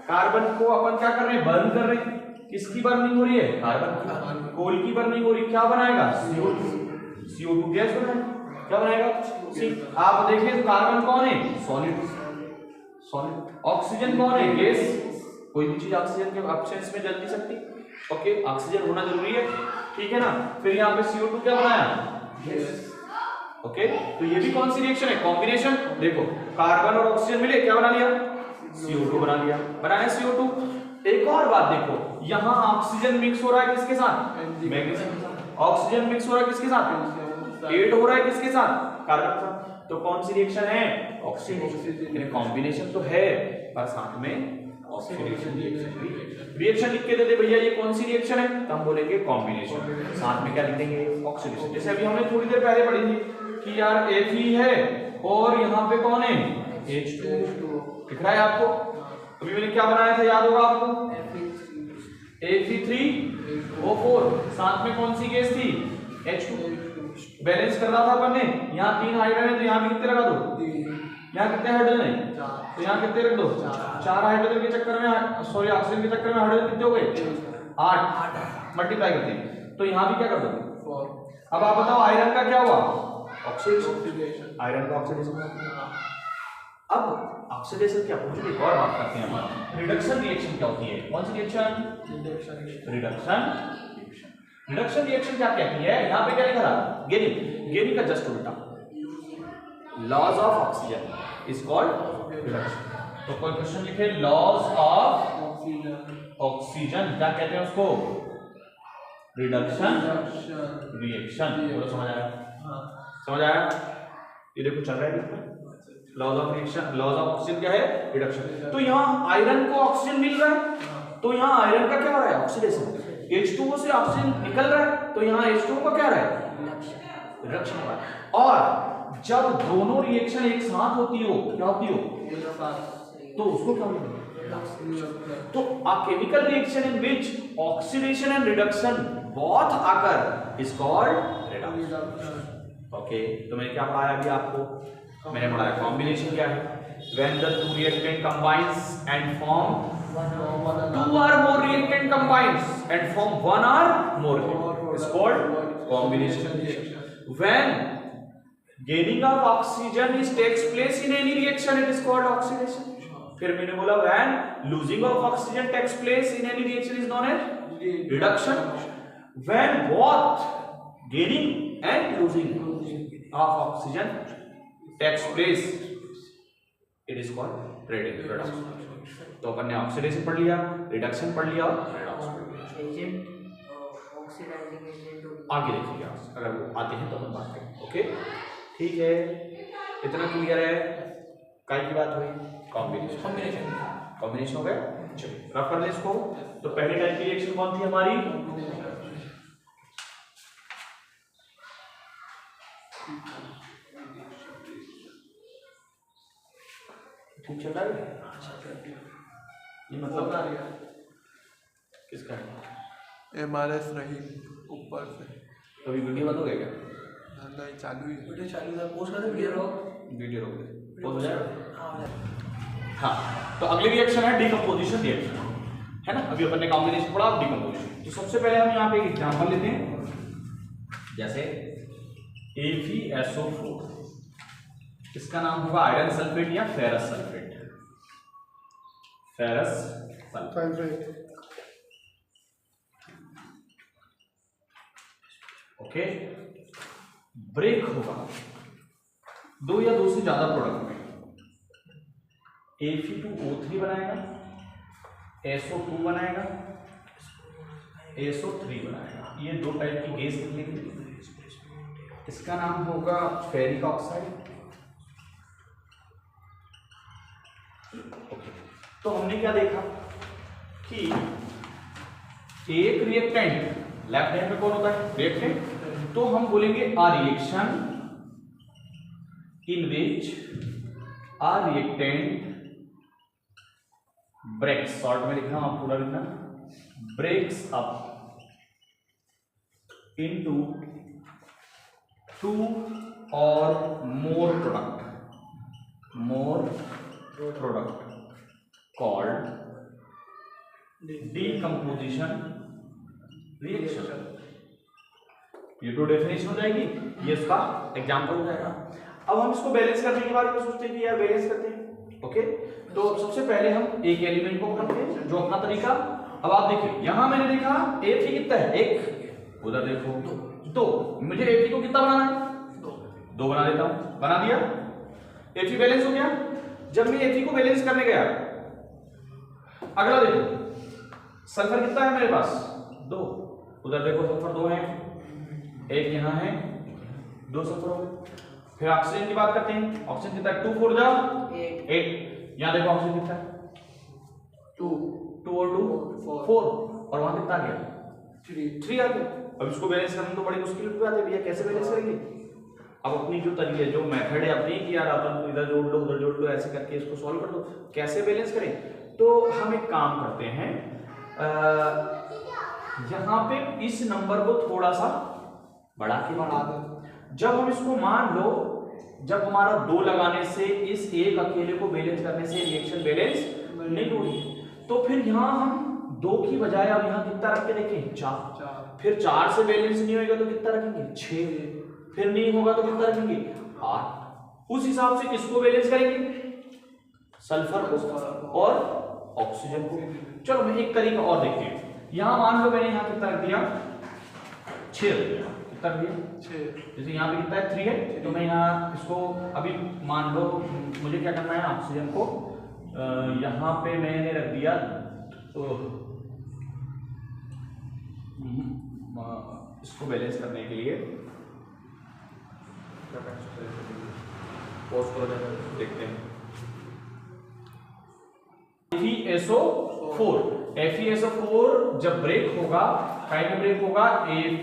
कार्बन को अपन क्या कर रहे हैं, बर्न कर रहे हैं, किसकी बर्निंग हो रही है, कार्बन की, कोल की बर्निंग हो रही है, क्या बनाएगा, CO2 गैस बनाएगा, क्या बनाएगा, C। आप देखें तो कार्बन कौन है, सॉलिड, ऑक्सीजन कौन है, गैस, कोई भी चीज ऑक्सीजन के एब्सेंस में जल नहीं सकती, ओके, ऑक्सीजन होना जरूरी है, ठीक है ना। फिर यहाँ पे CO2 क्या बनाया, गैस, ओके, तो ये भी कौन सी रिएक्शन है, कॉम्बिनेशन। देखो कार्बन और ऑक्सीजन मिले, क्या बना लिया, CO2 बना लिया, बनाया CO2। एक और बात देखो, यहाँ ऑक्सीजन मिक्स हो रहा है किसके साथ, मैग्नीशियम, ऑक्सीजन मिक्स हो रहा है किसके साथ, एड हो रहा है किसके साथ, कार्बन के साथ, तो कौन सी रिएक्शन है, ऑक्सीडेशन, कॉम्बिनेशन तो है पर साथ में ऑक्सीडेशन रिएक्शन लिख के दे दे भैया, ये कौन सी रिएक्शन है, तो हम बोलेंगे कॉम्बिनेशन, साथ में क्या लिख देंगे, ऑक्सीडेशन। जैसे अभी हमने थोड़ी देर पहले पढ़ी थी कि यार Fe है और यहाँ पे कौन है, H2 दिख रहा है आपको, अभी मैंने क्या बनाया था, याद होगा आपको, Fe3O4, साथ में कौन सी गैस थी, H2, बैलेंस कर रहा था अपन ने, यहाँ 3 हाइड्रोजन है तो यहाँ भी कितने लगा दो, यहाँ कितने हाइड्रोजन है, तो यहाँ कितने रख दो, 4 हाइड्रोजन के चक्कर में, सॉरी ऑक्सीजन के चक्कर में हाइड्रोजन कितने हो गए, 8 मल्टीप्लाई करते हैं, तो यहाँ भी क्या कर दो। अब आप बताओ आयरन का क्या हुआ, ऑक्सीडेशन, आयरन का ऑक्सीडेशन। अब ऑक्सीडेशन क्या पूछो, एक और बात करते हैं हमारा, रिडक्शन रिएक्शन क्या होती है, कौन सी रिएक्शन, रिडक्शन रिएक्शन क्या कहती है, यहाँ पे क्या लिखा था, गेनिंग का जस्ट उल्टा, loss of oxygen is called reduction. तो कोई क्वेश्चन लिखे, लॉज ऑफ ऑक्सीजन क्या कहते हैं उसको, रिडक्शन रिएक्शन। बोलो समझ आया, समझ आया, ये देखो चल रहा है, loss of reaction, loss of oxygen क्या है, रिडक्शन। तो यहाँ आयरन को ऑक्सीजन मिल रहा है, तो यहाँ आयरन का क्या हो रहा है, ऑक्सीडेशन, H2O से ऑक्सीजन निकल रहा है, तो यहाँ H2O का क्या रहा है, रिडक्शन हो रहा है। और जब दोनों रिएक्शन एक साथ होती हो, क्या होती हो, तो उसको क्या बोलेंगे, तो a chemical reaction in which oxidation and reduction both occur is called reduction। Okay, तो मैंने क्या पढ़ाया अभी आपको, मैंने पढ़ाया कॉम्बिनेशन क्या है, when the two reactant combines and form two or more reactant combines and form one or more is called combination reaction। When gaining of oxygen is takes place in any reaction, it is called oxidation। फिर मैंने बोला when losing of oxygen takes place in any reaction is known as reduction। when both gaining and losing of oxygen takes place, it is called reduction। तो अपन ने ऑक्सीडेशन पढ़ लिया, रिडक्शन पढ़ लिया और रेडॉक्स एजेंट, ऑक्सीडाइजिंग एजेंट आगे देखेंगे अगर वो आते हैं तो अपन बात करेंगे। ओके ठीक है, इतना क्लियर है, काय की बात हुई, कॉम्बिनेशन हो गया। चलिए रफ कर ले इसको। तो पहले टाइप की रिएक्शन कौन थी हमारी, ठीक चल रहा है ये, मतलब किसका है, MRS रही ऊपर से। तो अभी वीडियो बंद हो गया क्या, नहीं चालू ही, वीडियो चालू है, पोस्ट कर दे, वीडियो रोक दे, हो जाएगा। हाँ तो अगली रिएक्शन है डिकम्पोजिशन रिएक्शन, है ना। अभी अपन ने कॉम्बिनेशन पढ़ा, अब डिकम्पोजिशन। तो सबसे पहले हम यहाँ पे एक एग्जांपल लेते हैं, जैसे FeSO4, इसका नाम होगा आयरन सल्फेट या ferrous sulphate, ferrous sulphate. Okay, break होगा दो या दो से ज्यादा प्रोडक्ट में, Fe2O3 बनाएगा, SO2 बनाएगा, SO3 बनाएगा। ये दो टाइप की गैस निकलेगी। इसका नाम होगा फेरिक ऑक्साइड। ओके, तो हमने क्या देखा कि एक रिएक्टेंट लेफ्ट हैंड में कौन होता है, रिएक्टेंट, तो हम बोलेंगे a reaction in which a reactant breaks, short में लिखना, आप पूरा लिखना, breaks up into 2 or more product called decomposition reaction। ये तो डेफिनेशन हो जाएगी, ये इसका एग्जांपल हो जाएगा। अब हम इसको बैलेंस करने के बारे में सोचते हैं कि यार बैलेंस करते हैं। ओके, तो सबसे पहले हम एक एलिमेंट को बनाते हैं जो अपना तरीका। अब आप देखिए, यहां मैंने देखा Fe कितना है, एक, उधर देखो दो, मुझे Fe को कितना बनाना है, दो बना देता हूं, बना दिया, Fe बैलेंस हो गया। जब मैं Fe को बैलेंस करने गया, अगला देखो सल्फर कितना है मेरे पास, दो, उधर देखो सल्फर दो है, एक यहां है, दो सल्फर हो गए। फिर ऑक्सीजन की बात करते हैं, ऑक्सीजन कितना है, 2 4 जा 8, यहां देखो ऑक्सीजन कितना है, 2 और 2 4, और वहां कितना आ गया, 3 आ गया। अब इसको बैलेंस करना तो बड़ी मुश्किल की बात है भैया, कैसे बैलेंस करेंगे। अब अपनी जो तरीके, जो मेथड है अपनी कि यार अपन इधर जोड़ लो उधर जोड़ लो, ऐसे करके इसको सॉल्व कर दो, कैसे बैलेंस करें। तो हम एक काम करते हैं, यहाँ पे इस नंबर को थोड़ा सा बढ़ा दो। जब हम इसको मान लो, जब हमारा 2 लगाने से इस एक अकेले को बैलेंस करने से रिएक्शन बैलेंस नहीं होगी, तो फिर यहाँ हम 2 की बजाय अब यहाँ कितना रख के देखें, 4, फिर 4 से बैलेंस नहीं होगा तो कितना रखेंगे, 6, फिर नहीं होगा तो कितना रखेंगे, 8। उस हिसाब से किसको बैलेंस करेंगे, सल्फर को और ऑक्सीजन को। चलो मैं एक तरीका और देखते हैं, यहां मान लो मैंने यहां कितना रख दिया, 6 रख दिया, कितना रख दिया, 6। जैसे यहाँ पे कितना है, 3 है, तो मैं यहाँ इसको अभी मान लो मुझे क्या करना है, ऑक्सीजन को यहाँ पे मैंने रख दिया, तो इसको बैलेंस करने के लिए पॉज करो, देखते हैं। FeSO4 जब ब्रेक होगा, काहे में ब्रेक होगा,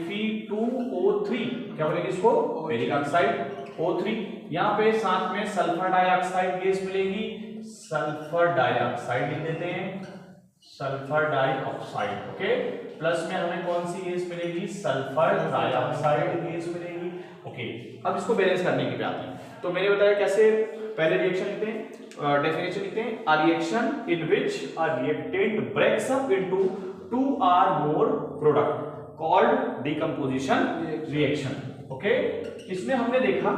Fe2O3, क्या बोलेंगे इसको, फेरिक ऑक्साइड O3। यहाँ पे साथ में सल्फर डाइऑक्साइड गैस मिलेगी, सल्फर डाइऑक्साइड लिख देते हैं, सल्फर डाइऑक्साइड। ओके, प्लस में हमें कौन सी गैस मिलेगी, सल्फर डाइऑक्साइड गैस मिलेगी। ओके, अब इसको बैलेंस करने की बात है, तो मैंने बताया कैसे, पहले रिएक्शन लिखते हैं, डेफिनेशन लिखते हैं, a reaction in which a reactant breaks up into 2 or more product called decomposition reaction. Okay, इसमें हमने देखा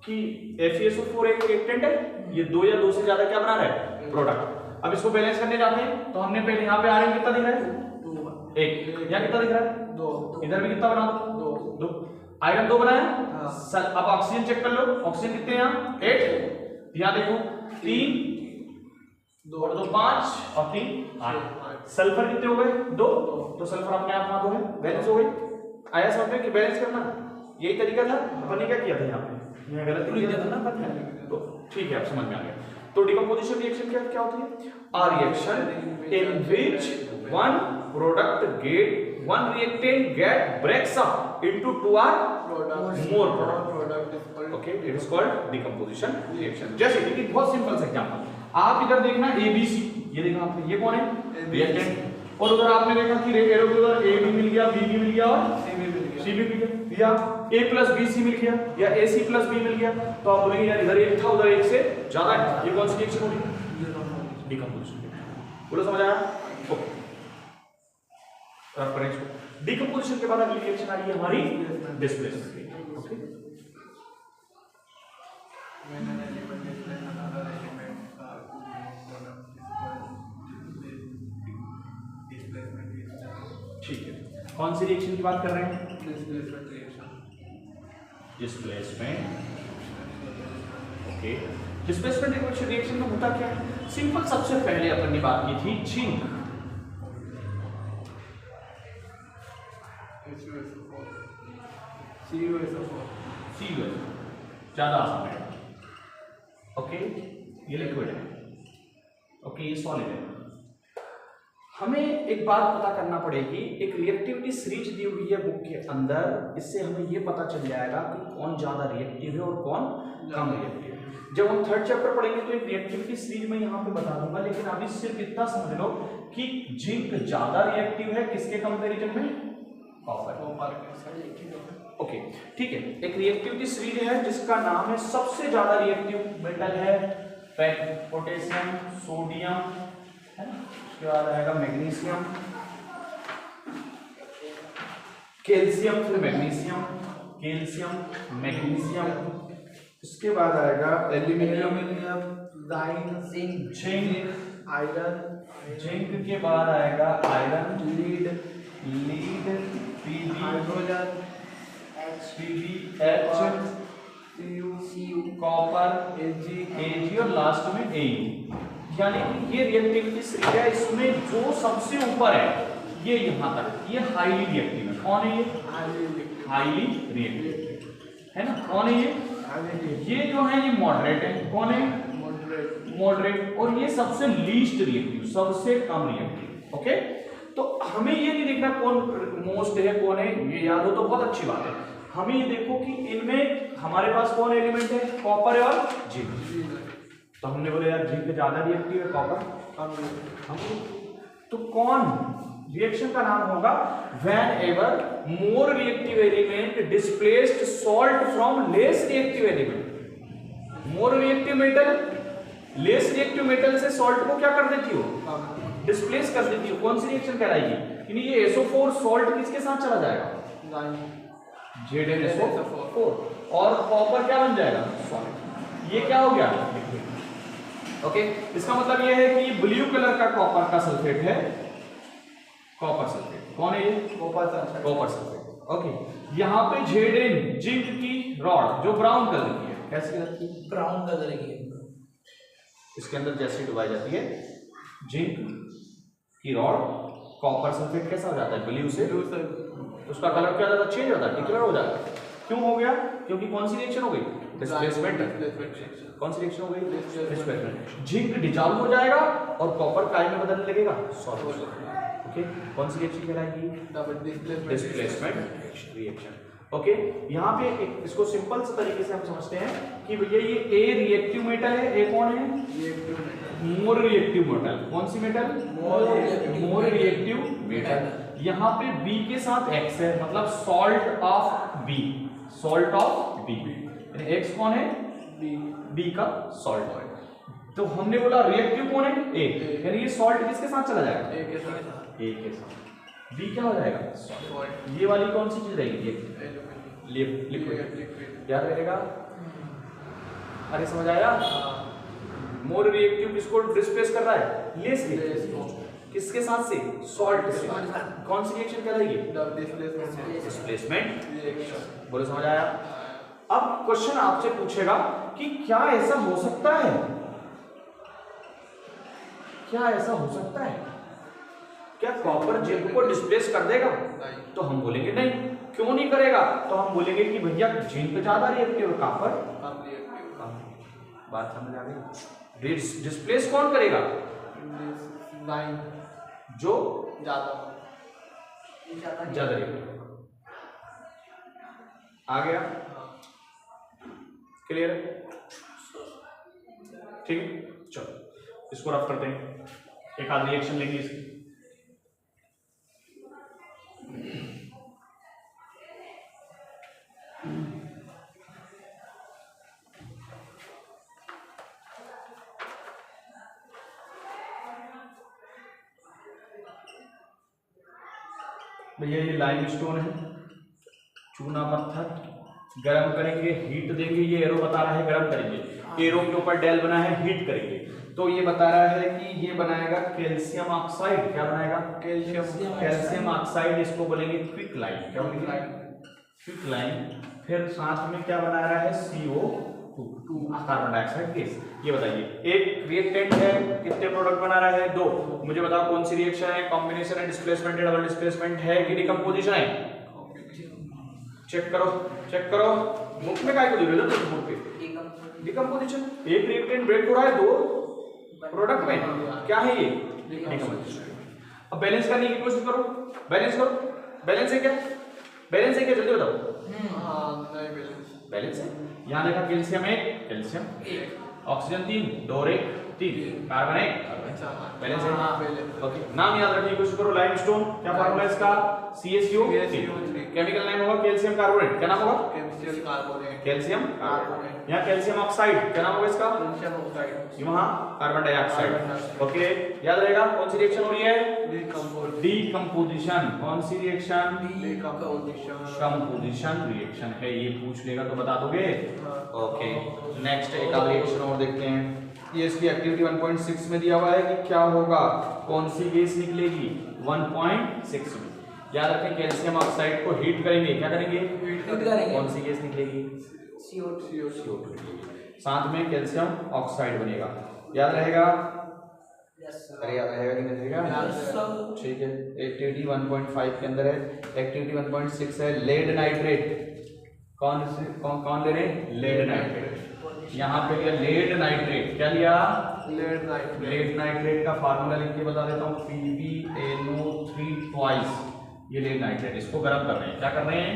कि FeSO4 एक रिएक्टेंट है, ये 2 या 2 से ज्यादा क्या बना रहा है, प्रोडक्ट। अब इसको बैलेंस करने जाते हैं, तो हमने पहले यहाँ पे आयरन कितना दिख रहा है, 1, यहाँ कितना दिख रहा है, 2, इधर भी कितना बना दो, 2, आयरन 2 बनाया। अब ऑक्सीजन चेक कर लो, ऑक्सीजन कितने हैं यहाँ, 8, यहाँ देखो 3, 2 और 2 5 और 3 8। सल्फर कितने हो गए, 2, तो सल्फर अपने आप वहां 2 है, बैलेंस हो गई। आया समझ में कि बैलेंस करना यही तरीका था, अपन ने क्या किया था, यहाँ पे यहाँ गलत लिख दिया था ना अपन ने, तो ठीक है, आप समझ में आ गया। तो डिकम्पोजिशन रिएक्शन क्या होती है, a reaction in which one product get one reactant get breaks up into 2 or more product। okay, it is called decomposition reaction। जैसे कि बहुत सिंपल सा एग्जांपल, आप इधर देखना ABC, ये देखा आपने, ये कौन है, रिएक्टेंट, और उधर आपने देखा कि एरो के उधर A भी मिल गया, B भी मिल गया और C भी मिल गया, या A plus BC मिल गया या AC plus B मिल गया, तो आप बोलेंगे यार इधर 1 था उधर 1 से ज्यादा है, ये कौन सी रिएक्शन होगी, डिकम्पोजिशन। पूरा समझ आया, ओके। डिकम्पोजिशन के बाद अगली रिएक्शन आ रही है हमारी डिस्प्लेसमेंट की। ओके, ठीक है, कौन सी रिएक्शन की बात कर रहे हैं, displacement reaction, displacement. Okay, displacement reaction में होता क्या है, सिंपल, सबसे पहले अपन ने बात की थी जिंक, CuSO4 ज्यादा आसान है। ओके, ये लिक्विड है, ओके ये सॉलिड है। हमें एक बात पता करना पड़ेगी, एक रिएक्टिविटी सीरीज दी हुई है बुक के अंदर, इससे हमें ये पता चल जाएगा कि कौन ज्यादा रिएक्टिव है और कौन कम रिएक्टिव है। जब हम थर्ड चैप्टर पढ़ेंगे तो एक रिएक्टिविटी सीरीज में यहाँ पे बता दूंगा, लेकिन अभी सिर्फ इतना समझ लो कि जिंक ज्यादा रिएक्टिव है किसके कंपैरिजन में, कॉपर। ओके ठीक है, एक रिएक्टिविटी सीरीज है जिसका नाम है, सबसे ज्यादा रिएक्टिव मेटल है पोटेशियम, सोडियम है ना, उसके बाद आएगा मैग्नीशियम, कैल्शियम, फिर मैग्नीशियम, कैल्शियम, मैग्नीशियम, उसके बाद आएगा एल्यूमिनियम, जिंक, आयरन, जिंक के बाद आएगा iron, lead, PB, hydrogen, H, Cu, copper, Ag और लास्ट में Au। यानी कि ये रिएक्टिविटी सीरीज है, इसमें जो सबसे ऊपर है ये यहाँ तक, ये हाईली रिएक्टिव है। कौन है ये? हाईली रिएक्टिव है ना। कौन है ये जो है ये मॉडरेट है। कौन है? मॉडरेट। और ये सबसे लीस्ट रिएक्टिव, सबसे कम रिएक्टिव। ओके, तो हमें ये नहीं देखना कौन मोस्ट है कौन है, ये याद हो तो बहुत अच्छी बात है। हमें ये देखो कि इनमें हमारे पास कौन एलिमेंट है, कॉपर है और जिंक। तो हमने बोले यार जिंक ज्यादा रिएक्टिव है, कॉपर तो कौन रिएक्शन का नाम होगा when ever more reactive element displaced salt from less reactive element. More reactive metal less reactive metal से सॉल्ट को क्या कर देती हो, डिस्प्लेस कर देती हो। कौन सी रिएक्शन कहलाएगी? यानी ये SO4 सॉल्ट किसके साथ चला जाएगा, ZnSO4, और कॉपर क्या बन जाएगा, सॉलिड। ये क्या हो गया, लिक्विड। ओके, इसका मतलब ये है कि ब्लू कलर का कॉपर का सल्फेट है, कॉपर सल्फेट। कौन है ये? Copper sulphate. ओके, यहाँ पे Zn जिंक की रॉड जो ब्राउन कलर की है, कैसी लगती है, ब्राउन कलर की है। इसके अंदर जैसे डुबाई जाती है जिंक की रॉड, कॉपर सल्फेट कैसा हो जाता है, ब्लू से, उसका कलर क्या हो जाता है, चेंज हो जाता है, डिक्लेयर हो जाता है। क्यों हो गया? क्योंकि कौन सी रिएक्शन हो गई, डिस्प्लेसमेंट। कौन सी रिएक्शन हो गई, डिस्प्लेसमेंट। जिंक डिसॉल्व हो जाएगा और कॉपर काय में बदलने लगेगा, सॉल्ट। ओके, कौन सी रिएक्शन कहलाएगी, डिस्प्लेसमेंट रिएक्शन। ओके, यहाँ पे एक इसको सिंपल से तरीके से हम समझते हैं कि भैया ये ए रिएक्टिव मेटल है, ए कौन है, मोर रिएक्टिव मेटल। कौन सी मेटल, मोर रिएक्टिव मेटल। यहाँ पे बी के साथ एक्स है, मतलब salt of B, salt of B. यानी एक्स कौन है, बी का सॉल्ट है। तो हमने बोला रिएक्टिव कौन है, ए, यानी ये सॉल्ट किसके साथ चला जाएगा, ए के साथ। बी क्या हो जाएगा, सॉल्ट। ये वाली कौन सी चीज रहेगी, लिक्विड। याद रहेगा? अरे समझ आया? मोर रिएक्टिव किसको डिस्प्लेस कर रहा है, लेस रिएक्टिव। किसके साथ से, सॉल्ट से। कौन सी रिएक्शन कहलाएगी, डिस्प्लेसमेंट रिएक्शन। बोलो समझ आया? अब क्वेश्चन आपसे पूछेगा कि क्या ऐसा हो सकता है, क्या ऐसा हो सकता है, क्या कॉपर जिंक को डिस्प्लेस कर देगा? तो हम बोलेंगे नहीं। क्यों नहीं करेगा? तो हम बोलेंगे कि भैया जिंक ज्यादा रिएक्टिव है, कॉपर कम। बात समझ आ गई? डिस्प्लेस कौन करेगा, जो ज्यादा रिएक्टिव। आ गया? क्लियर है? ठीक है, चलो इसको रफ करते हैं, एक आध रिएक्शन लेंगे इसकी। भैया ये लाइमस्टोन है, चूना पत्थर, गरम करेंगे, हीट देंगे। ये एरो बता रहा है गरम करेंगे, एरो के ऊपर डेल बना है, हीट करेंगे। तो ये बता रहा है कि ये बनाएगा कैल्शियम ऑक्साइड। क्या बनाएगा, कैल्शियम ऑक्साइड। इसको बोलेंगे क्विक लाइम। क्या बोलेंगे, क्विक लाइम। फिर साथ में क्या बना रहा है, CO कार्बन डाइऑक्साइड गैस। ये बताइए एक रिएक्टेंट है, कितने प्रोडक्ट बना रहा है? 2। मुझे बताओ कौन सी रिएक्शन है? कॉम्बिनेशन है, डिस्प्लेसमेंट है, डबल डिस्प्लेसमेंट है कि डिकम्पोजिशन है? चेक करो, चेक करो। बुक में काय को दे रहे हो? बुक पे डिकम्पोजिशन। एक रिएक्टेंट ब्रेक हो रहा है 2 प्रोडक्ट में, क्या है ये? डिकम्पोजिशन। अब बैलेंस करने की कोशिश करो, बैलेंस करो। बैलेंस है क्या? बैलेंस है क्या? जल्दी बताओ। नहीं बैलेंस। बैलेंस है। यहाँ देखा कैल्शियम 1, कैल्शियम 1, ऑक्सीजन 3, 2 और 1 3, कार्बन 1, बैलेंस है। ओके, नाम याद रखने की कोशिश करो। लाइमस्टोन, क्या फार्मूला है इसका? CaCO3। केमिकल नेम होगा कैल्शियम कार्बोनेट, क्या नाम होगा? Calcium carbonate. यहाँ कैल्शियम ऑक्साइड, क्या नाम होगा इसका? वहाँ कार्बन डाइऑक्साइड। ओके, याद रहेगा। कौन सी रिएक्शन हो रही है? डिकम्पोजिशन। कौन सी रिएक्शन? कंपोजिशन रिएक्शन है। ये पूछ लेगा तो बता दोगे? ओके, नेक्स्ट एक और रिएक्शन और देखते हैं। ये इसकी एक्टिविटी 1.6 में दिया हुआ है कि क्या होगा, कौन सी गैस निकलेगी 1.6 में। याद रखें कैल्शियम ऑक्साइड को हीट करेंगे, क्या करेंगे? हीट करेंगे। कौन सी गैस निकलेगी? CO2 निकलेगी। साथ में कैल्शियम ऑक्साइड बनेगा। याद रहेगा? अरे याद रहेगा कि नहीं रहेगा? ठीक है। एक्टिविटी 1.5 के अंदर है, एक्टिविटी 1.6 है लेड नाइट्रेट। कौन ले रहे हैं? Lead nitrate. यहाँ पे लिया लेड नाइट्रेट। क्या लिया? लेड नाइट्रेट का फार्मूला लिख के बता देता हूँ, PbNO3 ट्वाइस। ये लेड नाइट्रेट, इसको गर्म कर रहे हैं। क्या कर रहे हैं?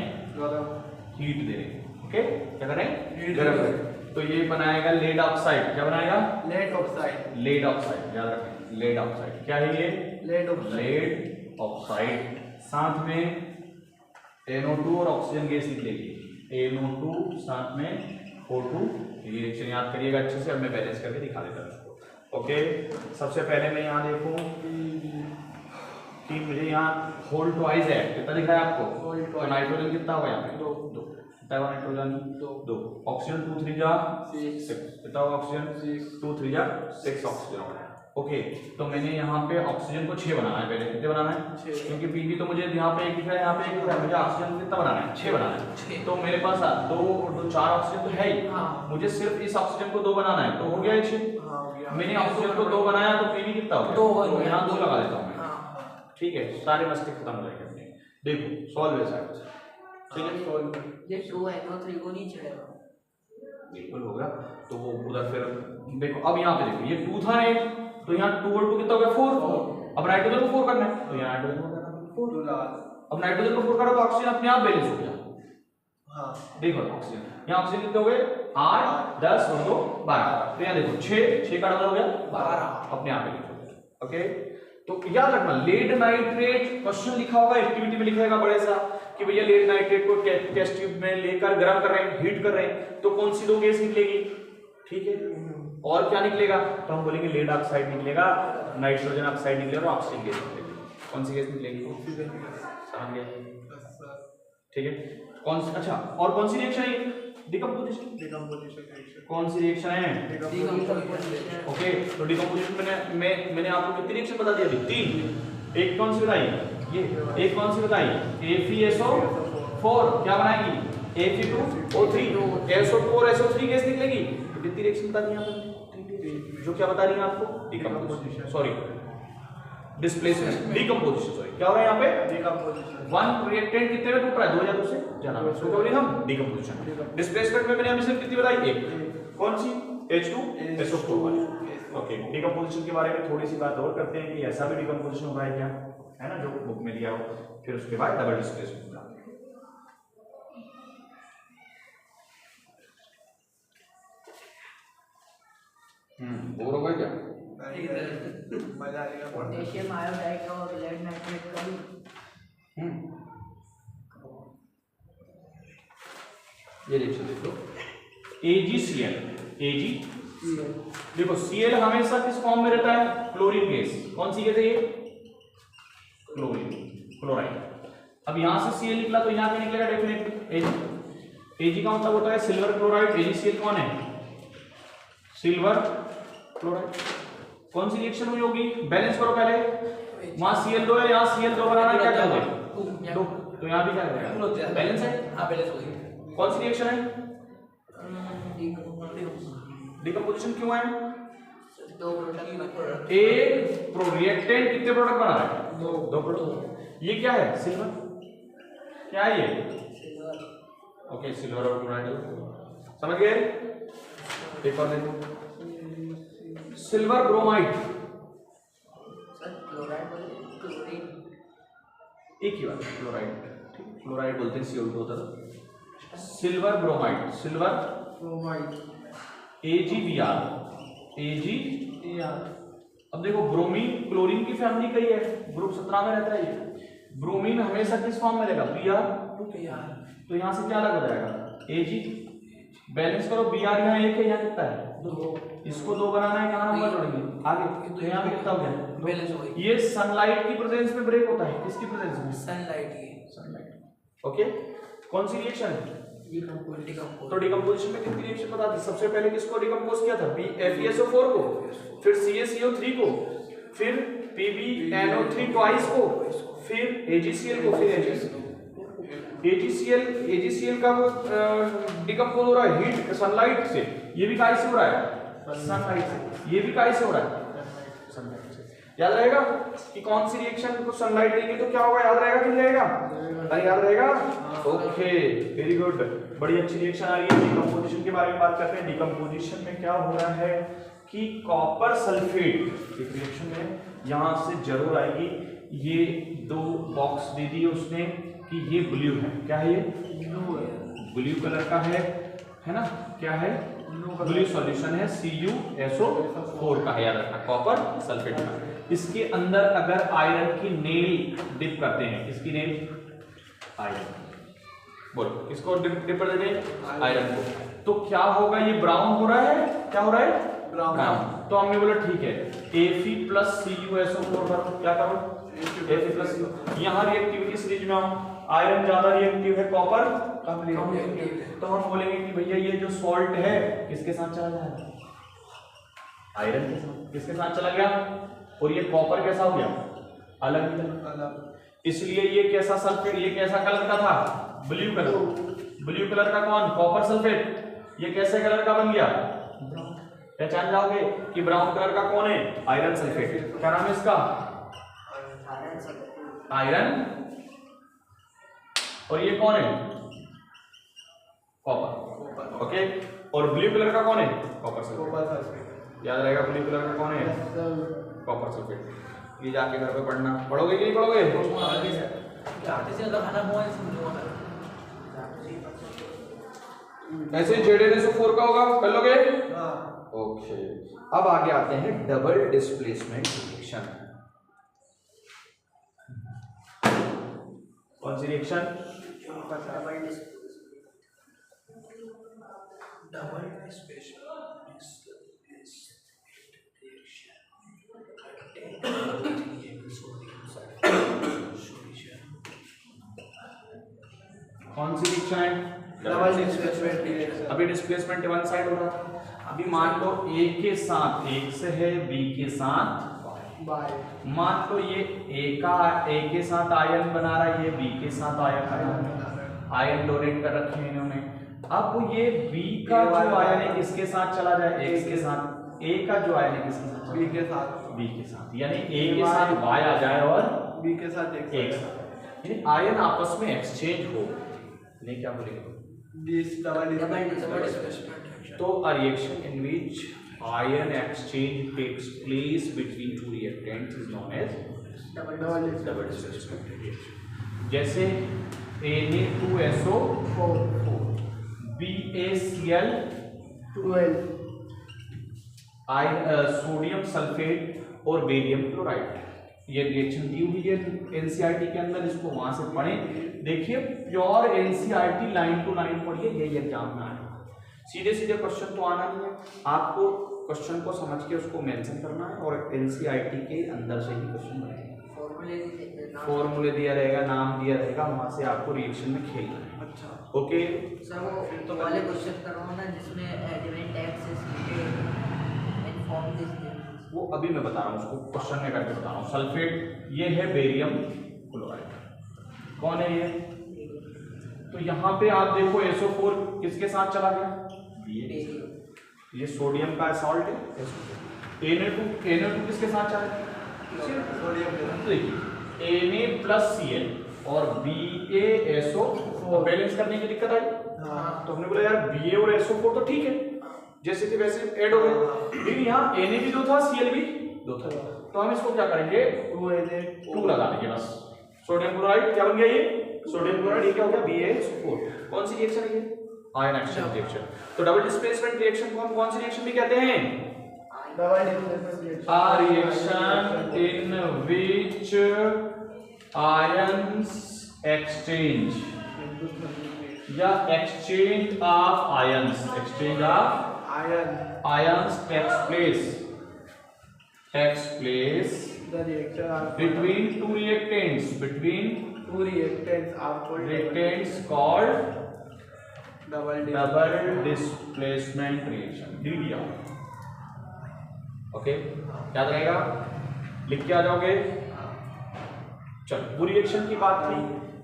हीट दे रहे हैं। ओके, क्या कर रहे हैं? गर्म कर रहे हैं। तो ये बनाएगा लेड ऑक्साइड। क्या बनाएगा? Lead oxide. लेड ऑक्साइड, याद रखें, लेड ऑक्साइड। क्या है ये? Lead oxide. साथ में NO2 और ऑक्सीजन गैस निकलेगी। NO2 साथ में O2। ये रिएक्शन याद करिएगा अच्छे से। अब मैं बैलेंस करके दिखा देता हूँ इसको। ओके, सबसे पहले मैं यहाँ देखूँ कि मुझे यहाँ होल ट्वाइस है, कितना दिख रहा है आपको? तो नाइट्रोजन कितना होगा यहाँ पे? 2। कितना होगा नाइट्रोजन? 2। ऑक्सीजन 2 3 जा 6। कितना होगा ऑक्सीजन? 2 3 जा 6 ऑक्सीजन होगा। ओके, तो मैंने यहाँ पे ऑक्सीजन को 6 बनाना है। पहले कितने बनाना है? 6, क्योंकि Pb तो मुझे यहाँ पे 1 दिख रहा है, यहाँ पे 1 दिख रहा है। मुझे ऑक्सीजन कितना बनाना है? 6 बनाना है। तो मेरे पास 4 ऑक्सीजन तो है ही। मुझे सिर्फ इस ऑक्सीजन को 2 बनाना है, तो हो गया 6। मैंने ऑक्सीजन को 2 बनाया तो Pb कितना हो गया? तो यहाँ 2 लगा देता हूँ मैं। ठीक है, सारे मस्ती खत्म हो जाएंगे। देखो सॉल्व है साहब। ठीक है, सॉल्व। ये 2NO3 को नहीं छेड़ेगा, बिल्कुल होगा। तो वो उधर फिर देखो, अब यहाँ पे देखो, ये 2 था एक, तो यहाँ 2 और 2 कितना हो गया? 4। अब नाइट्रोजन को 4 करना है, तो यहाँ नाइट्रोजन को करना है 4। अब नाइट्रोजन को 4 करो तो ऑक्सीजन अपने आप बैलेंस हो गया। हाँ, देखो ऑक्सीजन, यहाँ ऑक्सीजन कितने हो गए? 8 10 और 2 12। तो यहाँ देखो 6 का डबल हो गया 12, अपने आप बैलेंस हो गया। ओके, तो याद रखना लेड नाइट्रेट क्वेश्चन लिखा होगा, एक्टिविटी में लिखेगा बड़े सा कि भैया लेड नाइट्रेट को टेस्ट ट्यूब में लेकर गर्म कर रहे हैं, हीट कर रहे हैं, तो कौन सी 2 गैस निकलेगी? ठीक है, और क्या निकलेगा? तो हम बोलेंगे लेड ऑक्साइड निकलेगा, नाइट्रोजन ऑक्साइड निकलेगा, ऑक्सीजन गैस निकलेगी। कौन सी गैस निकलेगी? समझ गए? ठीक है, कौन सी? अच्छा, और कौन सी रिएक्शन है? डिकम्पोजिशन। कौन सी रिएक्शन है? ओके, तो डिकम्पोजिशन मैंने आपको कितनी रिएक्शन बता दी अभी? 3। एक कौन सी बताई? ये एक कौन सी बताई? FeSO4 क्या बनाएगी? Fe2O3 SO2 और SO3 गैस निकलेगी। तो कितनी रिएक्शन बता दी यहाँ पर? जो क्या बता रही है आपको? Decomposition, sorry displacement, decomposition, sorry क्या हो रहा है यहाँ पे? डिकम्पोजिशन। 1 रिएक्टेंट कितने में टूट रहा है? 2 या 2 से ज्यादा में, इसको बोलेंगे हम डिकम्पोजिशन। डिस्प्लेसमेंट में मैंने अभी सिर्फ कितनी बताई? 1। कौन सी? H2SO4 वाली। ओके, डिकम्पोजिशन के बारे में थोड़ी सी बात और करते हैं कि ऐसा भी डिकम्पोजिशन हो रहा है क्या, है ना, जो बुक में दिया हो। फिर उसके बाद डबल डिस्प्लेसमेंट। बोर हो गए क्या? पोटेशियम आयोडाइड और लेड नाइट्रेट का भी। ये रिएक्शन देख लो, AgCl। देखो Cl हमेशा किस फॉर्म में रहता है? Chlorine gas. कौन सी गैस है ये? Chlorine, chloride. अब यहां से Cl निकला तो यहां क्या निकलेगा? डेफिनेटली Ag का मतलब होता है सिल्वर क्लोराइड। AgCl कौन है? Silver chloride. कौन सी रिएक्शन हुई होगी? बैलेंस करो पहले, वहां Cl2 है, यहाँ Cl2 बनाना है, क्या करोगे? 2। तो यहाँ भी क्या करेगा? बैलेंस है। हाँ, बैलेंस हो गई। कौन सी रिएक्शन है? डिकम्पोजिशन क्यों है? दो प्रोडक्ट एक रिएक्टेंट कितने प्रोडक्ट बना रहा है? दो प्रोडक्ट। ये क्या है? सिल्वर। क्या है ये? सिल्वर। ओके, सिल्वर और क्लोराइड समझ गए। एक और देखो, सिल्वर ब्रोमाइड। सर क्लोराइड बोले क्लोरीन। एक ही बात, क्लोराइड। क्लोराइड बोलते हैं, CO2 होता था। Silver bromide, silver bromide AgBr, AgAr। अब देखो, ब्रोमीन क्लोरीन की फैमिली का ही है, ग्रुप 17 में रहता है ये। ब्रोमीन हमेशा किस फॉर्म में रहेगा? Br। तो यहां से क्या अलग हो जाएगा? Ag। बैलेंस करो, Br यहाँ एक है, यहाँ कितना है? 2। इसको 2 बनाना है, कहां नंबर जोड़ेंगे? आगे। तो यहाँ पे कितना हो गया? बैलेंस हो गई। ये सनलाइट की प्रेजेंस में ब्रेक होता है। किसकी प्रेजेंस में? सनलाइट की। सनलाइट। ओके, कौन सी रिएक्शन है? डिकम्पोज। तो डिकम्पोजिशन में कितनी रिएक्शन बता दी? सबसे पहले किसको डिकम्पोज किया था? FeSO4 को, फिर CaCO3 को, फिर PbNO3 ट्वाइस को, फिर AgCl को, फिर AgCl का वो डिकम्पोज हो रहा है हीट, सनलाइट से। ये भी काहे से हो रहा है? सनलाइट से। ये भी काहे से हो रहा है? सनलाइट से। याद रहेगा कि कौन सी रिएक्शन को सनलाइट देंगे तो क्या होगा? याद रहेगा कि नहीं रहेगा? अरे याद रहेगा। ओके, वेरी गुड, बड़ी अच्छी रिएक्शन आ रही है। डिकम्पोजिशन के बारे में बात करते हैं। डिकम्पोजिशन में क्या हो रहा है कि कॉपर सल्फेट एक रिएक्शन है, यहां से जरूर आएगी। ये 2 बॉक्स दे दिए उसने कि ये ब्लू है। क्या है ये? ब्लू कलर का है ना? क्या है? ब्लू सॉल्यूशन है, CuSO4 का है, याद रखना, कॉपर सल्फेट का। इसके अंदर अगर आयरन की नेल डिप करते हैं, किसकी नेल? आयरन। बोलो, किसको डिप कर देते हैं? आयरन को। तो क्या होगा? ये ब्राउन हो रहा है। क्या हो रहा है? ब्राउन। तो हमने बोला ठीक है, Fe प्लस CuSO4 करो। क्या करो? Fe plus. यहाँ रिएक्टिविटी सीरीज में हम आयरन ज्यादा रिएक्टिव है, कॉपर कम रिएक्टिव है। तो हम बोलेंगे कि भैया ये जो सॉल्ट है किसके साथ चला जाएगा? आयरन के साथ। किसके साथ चला गया? और ये कॉपर कैसा हो गया? अलग। इसलिए ये कैसा सल्फेट, ये कैसा कलर का था? Blue colour. ब्लू कलर का कौन? Copper sulphate. ये कैसे कलर का बन गया? पहचान जाओगे कि ब्राउन कलर का कौन है? Iron sulphate. क्या नाम है इसका? आयरन। और ये कौन है? कॉपर। ओके, और ब्लू कलर का कौन है? Copper sulphate. याद रहेगा, ब्लू कलर का कौन है? Copper sulphate. ये जाके घर पे पढ़ना। पढ़ोगे कि नहीं पढ़ोगे? ऐसे ZnSO4 का होगा, कर लोगे? ओके, अब आगे आते हैं डबल डिस्प्लेसमेंट रिएक्शन। कौन सी रिएक्शन? डबल डिस्प्लेसमेंट कौन सी रिएक्शन है? Double displacement reaction. अभी डिस्प्लेसमेंट वन साइड हो रहा है। अभी मान लो A के साथ X है, B के साथ Y। मान लो ये A के साथ आयन बना रहा है, ये B के साथ आयन बना रहा है। आयन डोनेट कर रखे हैं इन्होंने। अब ये B का जो आयन है किसके साथ चला जाए? X के साथ। A का जो आयन है किसके साथ? B के साथ। B के साथ, यानी A के साथ Y आ जाए और B के साथ X। यानी आयन आपस में एक्सचेंज हो। नहीं, क्या बोलेंगे? Double displacement. तो a reaction in which ion exchange takes place between two reactants is known as double displacement reaction। जैसे Na2SO4, BaCl12, सोडियम सल्फेट और बेरियम क्लोराइड। ये रिएक्शन दी हुई है एनसीईआरटी के अंदर, इसको वहां से पढ़ें। देखिए, pure NCERT line to line पढ़िए, यही एग्जाम में आएगा। सीधे सीधे क्वेश्चन तो आना नहीं है, आपको क्वेश्चन को समझ के उसको मेंशन करना है और एनसीईआरटी के अंदर से ही क्वेश्चन बनेगा। फॉर्मूले दिया रहेगा, नाम दिया रहेगा, वहां से आपको रिएक्शन में खेलना है। अच्छा, ओके सर वो तो वाले क्वेश्चन करवाओ ना जिसमें element excess in form this, वो अभी मैं बता रहा हूँ, उसको क्वेश्चन में करके बता रहा हूँ। सल्फेट ये है बेरियम क्लोराइड, कौन है ये? तो यहाँ पे आप देखो SO4 किसके साथ चला गया? ये सोडियम का सॉल्ट है, Na2 किसके साथ चाहे, सोडियम के साथ। तो देखिए Na+Cl और BaSO बैलेंस करने की दिक्कत आई, हाँ तो हमने बोला यार Ba और SO4 तो ठीक है, जैसे थे वैसे ऐड हो गए, लेकिन यहाँ Na भी 2 था, Cl भी 2 था, तो हम इसको क्या करेंगे 2 लगा देंगे बस। सोडियम क्लोराइड क्या बन गया, ये सोडियम क्लोराइड, ये क्या हो गया BaSO4। कौन सी रिएक्शन है ये, आयन एक्सचेंज रिएक्शन। तो डबल डिस्प्लेसमेंट रिएक्शन को हम कौन सी रिएक्शन भी कहते हैं, double displacement a reaction in which ions exchange या exchange of ions ion takes place the reactor are between two reactants two reactants are called called double double displacement reaction, DDR। Okay, याद रहेगा, लिख के आ जाओगे। चलो, वो रिएक्शन की बात थी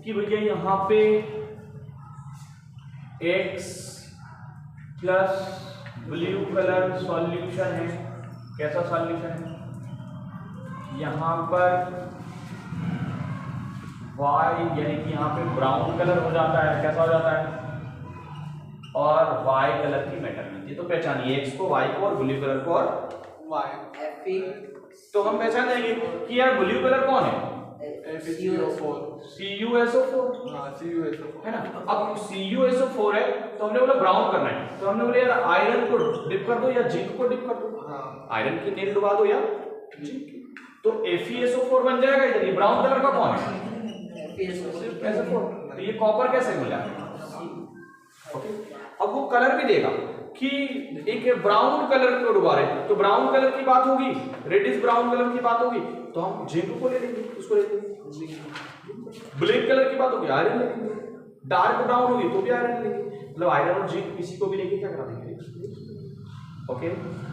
कि भैया यहाँ पे X plus blue colour solution है, कैसा सॉल्यूशन है, यहाँ पर Y यानी कि यहाँ पे ब्राउन कलर हो जाता है, कैसा हो जाता है, और Y कलर की मेटल मिलती है। तो पहचानिए X को, Y को और ब्लू कलर को और Y Fe तो हम पहचान देंगे कि यार ब्लू कलर कौन है, FeCO4 CuSO4 हाँ CuSO4 है ना। अब CuSO4 है तो हमने बोला ब्राउन करना है, तो हमने बोला यार आयरन को डिप कर दो या जिंक को डिप कर दो, हाँ आयरन की नील डुबा दो या जिंक की, तो FeSO4 बन जाएगा इधर। ये ब्राउन कलर का कौन है, SO4, तो ये कॉपर कैसे मिला, ओके। अब वो कलर भी देगा कि एक ब्राउन कलर को डुबा रहे, तो ब्राउन कलर की बात होगी, रेडिश ब्राउन कलर की बात होगी, तो हम जिंक को ले लेंगे, उसको ले लेंगे। ब्लैक कलर की बात होगी, आयरन ले लेंगे। डार्क ब्राउन होगी तो भी आयरन लेंगे, मतलब आयरन और जिंक किसी को भी लेके क्या करा देंगे, ओके।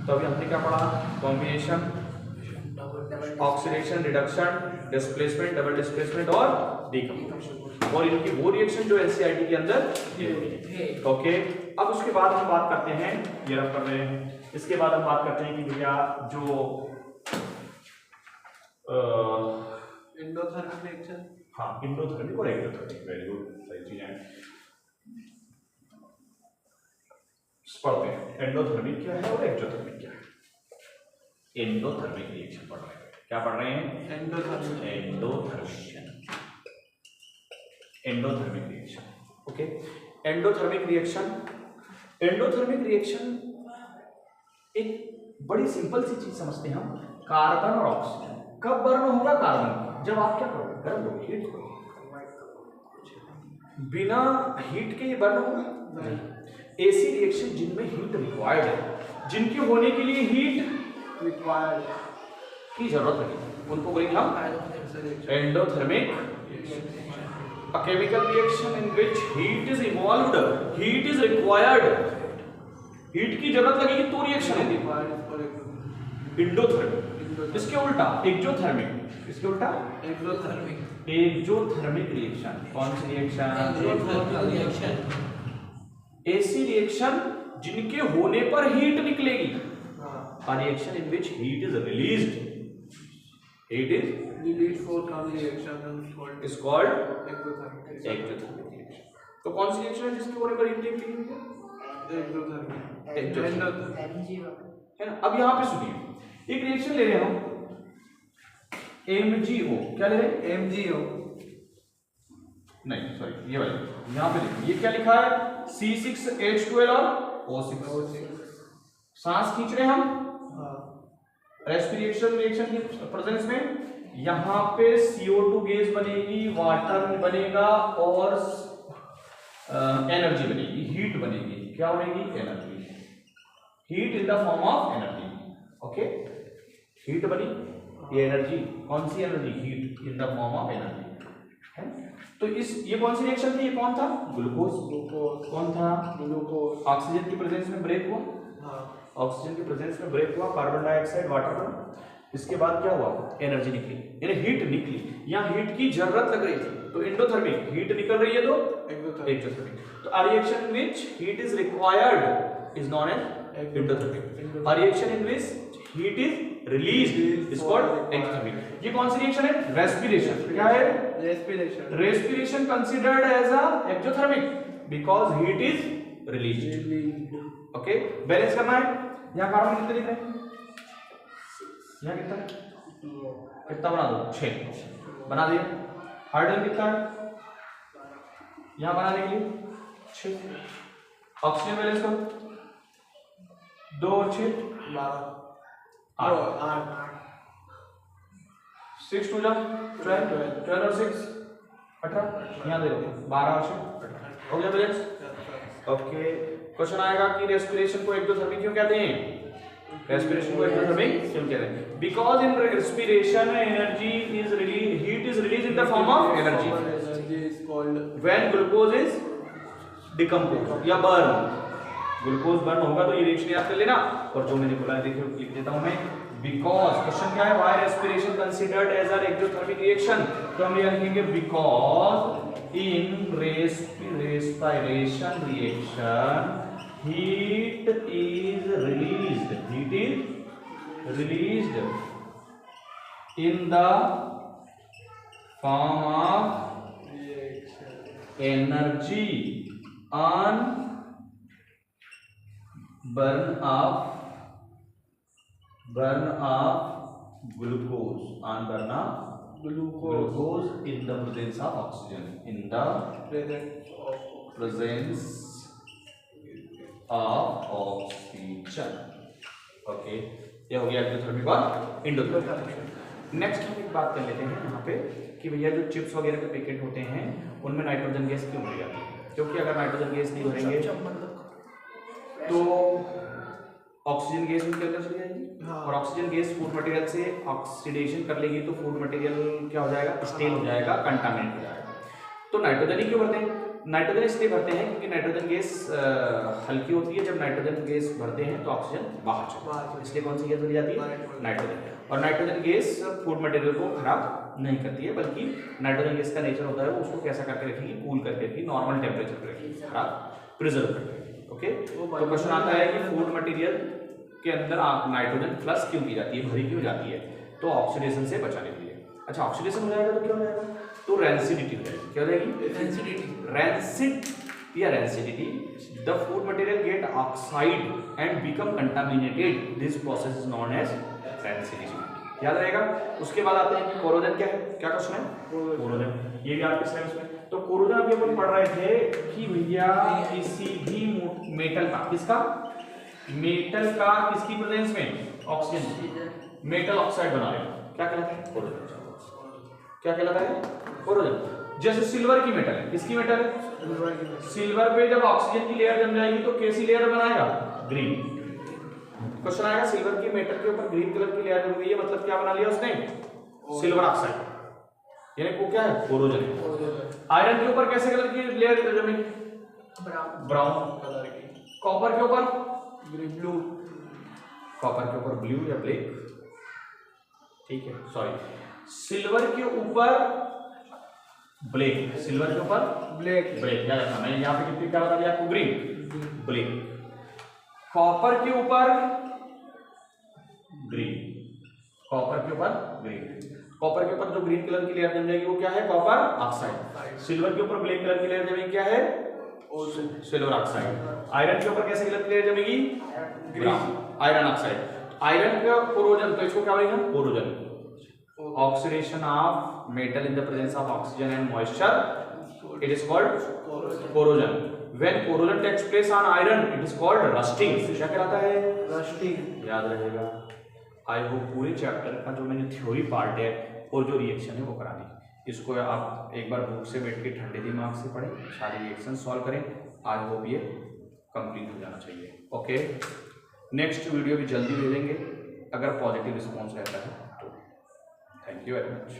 तो अभी हमने क्या पढ़ा, combination, oxidation, reduction, displacement, double displacement और डीकंपोजिशन, और इनकी वो रिएक्शन जो एनसीईआरटी के अंदर है, ओके। अब उसके बाद हम बात करते हैं, ये रफ कर रहे हैं, इसके बाद हम बात करते हैं कि भैया जो एंडोथर्मिक रिएक्शन, हाँ इंडोथर्मिक और एक्टोथर्मिक, वेरी गुड, सही चीज है। पढ़ते हैं एंडोथर्मिक क्या है और एक्टोथर्मिक क्या है। एंडोथर्मिक रिएक्शन पढ़ रहे हैं, क्या पढ़ रहे हैं, endothermic reaction, okay. Endothermic reaction एक बड़ी सिंपल सी चीज समझते हैं हम, कार्बन और ऑक्सीजन कब बर्न होगा, कार्बन जब आप क्या करोगे, गर्म करोगे, हीट करोगे, बिना हीट के ये बर्न होगा नहीं। ऐसी रिएक्शन जिनमें हीट रिक्वायर्ड है, जिनके होने के लिए हीट रिक्वायर्ड की जरूरत है, उनको बोलेंगे हम endothermic. A chemical reaction in which heat is involved, heat is required, heat की जरूरत लगेगी तो रिएक्शन होगी, इंडोथर्मिक। इसके उल्टा एक्सोथर्मिक, इसके उल्टा एक्सोथर्मिक रिएक्शन, कौन सी रिएक्शन, ऐसी रिएक्शन जिनके होने पर हीट निकलेगी, a reaction in which heat is released, is called exothermic reaction. तो कौन सी रिएक्शन है जिसके होने पर हीट निकलेगी, है ना। अब यहाँ पे सुनिए, एक रिएक्शन ले रहे हैं हम MgO, क्या ले रहे हैं, MgO नहीं सॉरी ये वाले, यहाँ पे देखिए ये क्या लिखा है, C6H12 और O6, सांस खींच रहे हैं हम रेस्पिरेशन रिएक्शन की प्रेजेंस में, यहाँ पे CO2 गैस बनेगी, वाटर बनेगा और एनर्जी बनेगी, हीट बनेगी, क्या बनेगी, energy, heat in the form of energy, okay. Heat बनी, ये एनर्जी, कौन सी energy, heat in the form of energy, है। तो ये कौन सी रिएक्शन थी, ये कौन था, ग्लूकोज, कौन था, ग्लूकोज। ऑक्सीजन की प्रेजेंस में ब्रेक हुआ, ऑक्सीजन की प्रेजेंस में ब्रेक हुआ, कार्बन डाइऑक्साइड वाटर बना, इसके बाद क्या हुआ, एनर्जी निकली, यानी हीट निकली, यहाँ हीट की जरूरत लग रही थी, तो इंडोथर्मिक, हीट निकल रही है तो एक्सोथर्मिक। तो a reaction which heat is required is known as endothermic. A reaction in which heat is released is called exothermic. ये कौन सी रिएक्शन है? रेस्पिरेशन। क्या है? Respiration. Respiration considered as a exothermic because heat is released. Released. Okay, balance करना है। यहाँ कार्बन कितने लिख रहे हैं? यहाँ कितना है? कितना बना दो? 6 बना दिया। हाइड्रोजन कितना है यहाँ बनाने के लिए? 6। ऑक्सीजन बैलेंस करो, 2 और 6 8। 6 2 जा 12 और 6 18। यहाँ दे दो 12 और 6 हो गया बैलेंस। ओके, क्वेश्चन आएगा कि रेस्पिरेशन को एक्सोथर्मिक क्यों कहते हैं? रेस्पिरेशन को एक्सोथर्मिक क्यों कहते हैं? Because in respiration energy is release, heat is release in the form of energy Energy is called when glucose is decompose या बर्न। ग्लूकोज बर्न होगा तो ये रिएक्शन याद कर लेना। और जो मैंने बोला है देखिए लिख देता हूं मैं। बिकॉज क्वेश्चन क्या है? Why respiration considered as an exothermic reaction? तो हम ये लिखेंगे because in respiration reaction heat is released in the form of energy on burn of glucose in the presence of oxygen, in the presence of oxygen। Okay, ये हो गया एक्सोथर्मिक और एंडोथर्मिक। नेक्स्ट हम एक बात कर लेते हैं यहाँ पे कि भैया जो चिप्स वगैरह के पैकेट होते हैं उनमें नाइट्रोजन गैस क्यों भरी जाती है? क्योंकि अगर नाइट्रोजन गैस नहीं भरेंगे तो ऑक्सीजन गैस उनके अंदर चली जाएगी। हाँ। और ऑक्सीजन गैस फूड मटेरियल से ऑक्सीडेशन कर लेगी तो फूड मटेरियल क्या हो जाएगा? स्टेल हो जाएगा, कंटामिनेट हो जाएगा। तो नाइट्रोजन ही क्यों भरते हैं? नाइट्रोजन इसलिए भरते हैं क्योंकि नाइट्रोजन गैस हल्की होती है। जब नाइट्रोजन गैस भरते हैं तो ऑक्सीजन बाहर चलता है, इसलिए कौन सी गैस भरी जाती है? नाइट्रोजन। और नाइट्रोजन गैस फूड मटेरियल को खराब नहीं करती है, बल्कि नाइट्रोजन गैस का नेचर होता है वो उसको कैसा करके रखेगी? कूल करके रखेगी, नॉर्मल टेम्परेचर पर रखेगी, खराब प्रिजर्व करके रखेगी। ओके, तो क्वेश्चन आता है कि फूड मटेरियल के अंदर नाइट्रोजन प्लस क्यों की जाती है, भरी क्यों जाती है? तो ऑक्सीडेशन से बचाने के लिए। अच्छा, ऑक्सीडेशन हो जाएगा तो क्या हो जाएगा? तो रेंसिडिटी हो जाएगी। क्या हो जाएगी? रेंसिड या rancidity. The food material get oxide and become contaminated, this process is known as rancidity. याद रहेगा। उसके बाद आते हैं कि कोरोजन क्या है? क्या क्वेश्चन है? कोरोजन, ये भी आपके सिलेबस में। तो कोरोजन अभी अपन पढ़ रहे थे कि भैया किसी भी मेटल का, किसका? मेटल का किसकी प्रेजेंस में? ऑक्सीजन, मेटल ऑक्साइड बना लेगा। क्या कहलाता है? कोरोजन। क्या कहलाता है? कोरोजन। जैसे सिल्वर की मेटल है, किसकी मेटल है? सिल्वर पे जब ऑक्सीजन की लेयर जम जाएगी तो कैसी लेयर बनाएगा? ग्रीन। क्वेश्चन आएगा सिल्वर की मेटल के ऊपर ग्रीन कलर की लेयर बन गई है, मतलब क्या बना लिया उसने? सिल्वर ऑक्साइड, यानी वो क्या है? कोरोजन। आयरन के ऊपर कैसे कलर की लेयर जमी? ब्राउन कलर की। कॉपर के ऊपर? ब्लू। कॉपर के ऊपर ब्लू या ब्लैक, ठीक है, सॉरी। सिल्वर के ऊपर ब्लैक, सिल्वर के ऊपर ब्लैक, ब्लैक क्या रखना? मैं यहाँ पे कितनी क्या बता दिया आपको? Green, black. कॉपर के ऊपर ग्रीन, कॉपर के ऊपर ग्रीन। कॉपर के ऊपर जो ग्रीन कलर की लेयर जम जाएगी वो क्या है? Copper oxide. सिल्वर के ऊपर ब्लैक कलर की लेयर जमेगी, क्या है? Silver oxide. आयरन के ऊपर कैसे कलर की लेयर जमेगी? Green, iron oxide. आयरन का कोरोजन, तो इसको क्या बोलेंगे? Corrosion. Oxidation of metal in the presence of oxygen and moisture, it is called corrosion. When corrosion takes place on iron, it is called rusting. क्या कहलाता है? रस्टिंग। याद रहेगा। आई होप पूरे चैप्टर का जो मैंने थ्योरी पार्ट है और जो रिएक्शन है वो करा दी। इसको आप एक बार बुक से बैठ के ठंडे दिमाग से पढ़ें, सारे रिएक्शन सॉल्व करें। आई होप ये कंप्लीट हो जाना चाहिए। ओके, नेक्स्ट वीडियो भी जल्दी भेजेंगे अगर पॉजिटिव रिस्पॉन्स रहता है तो। Thank you very much.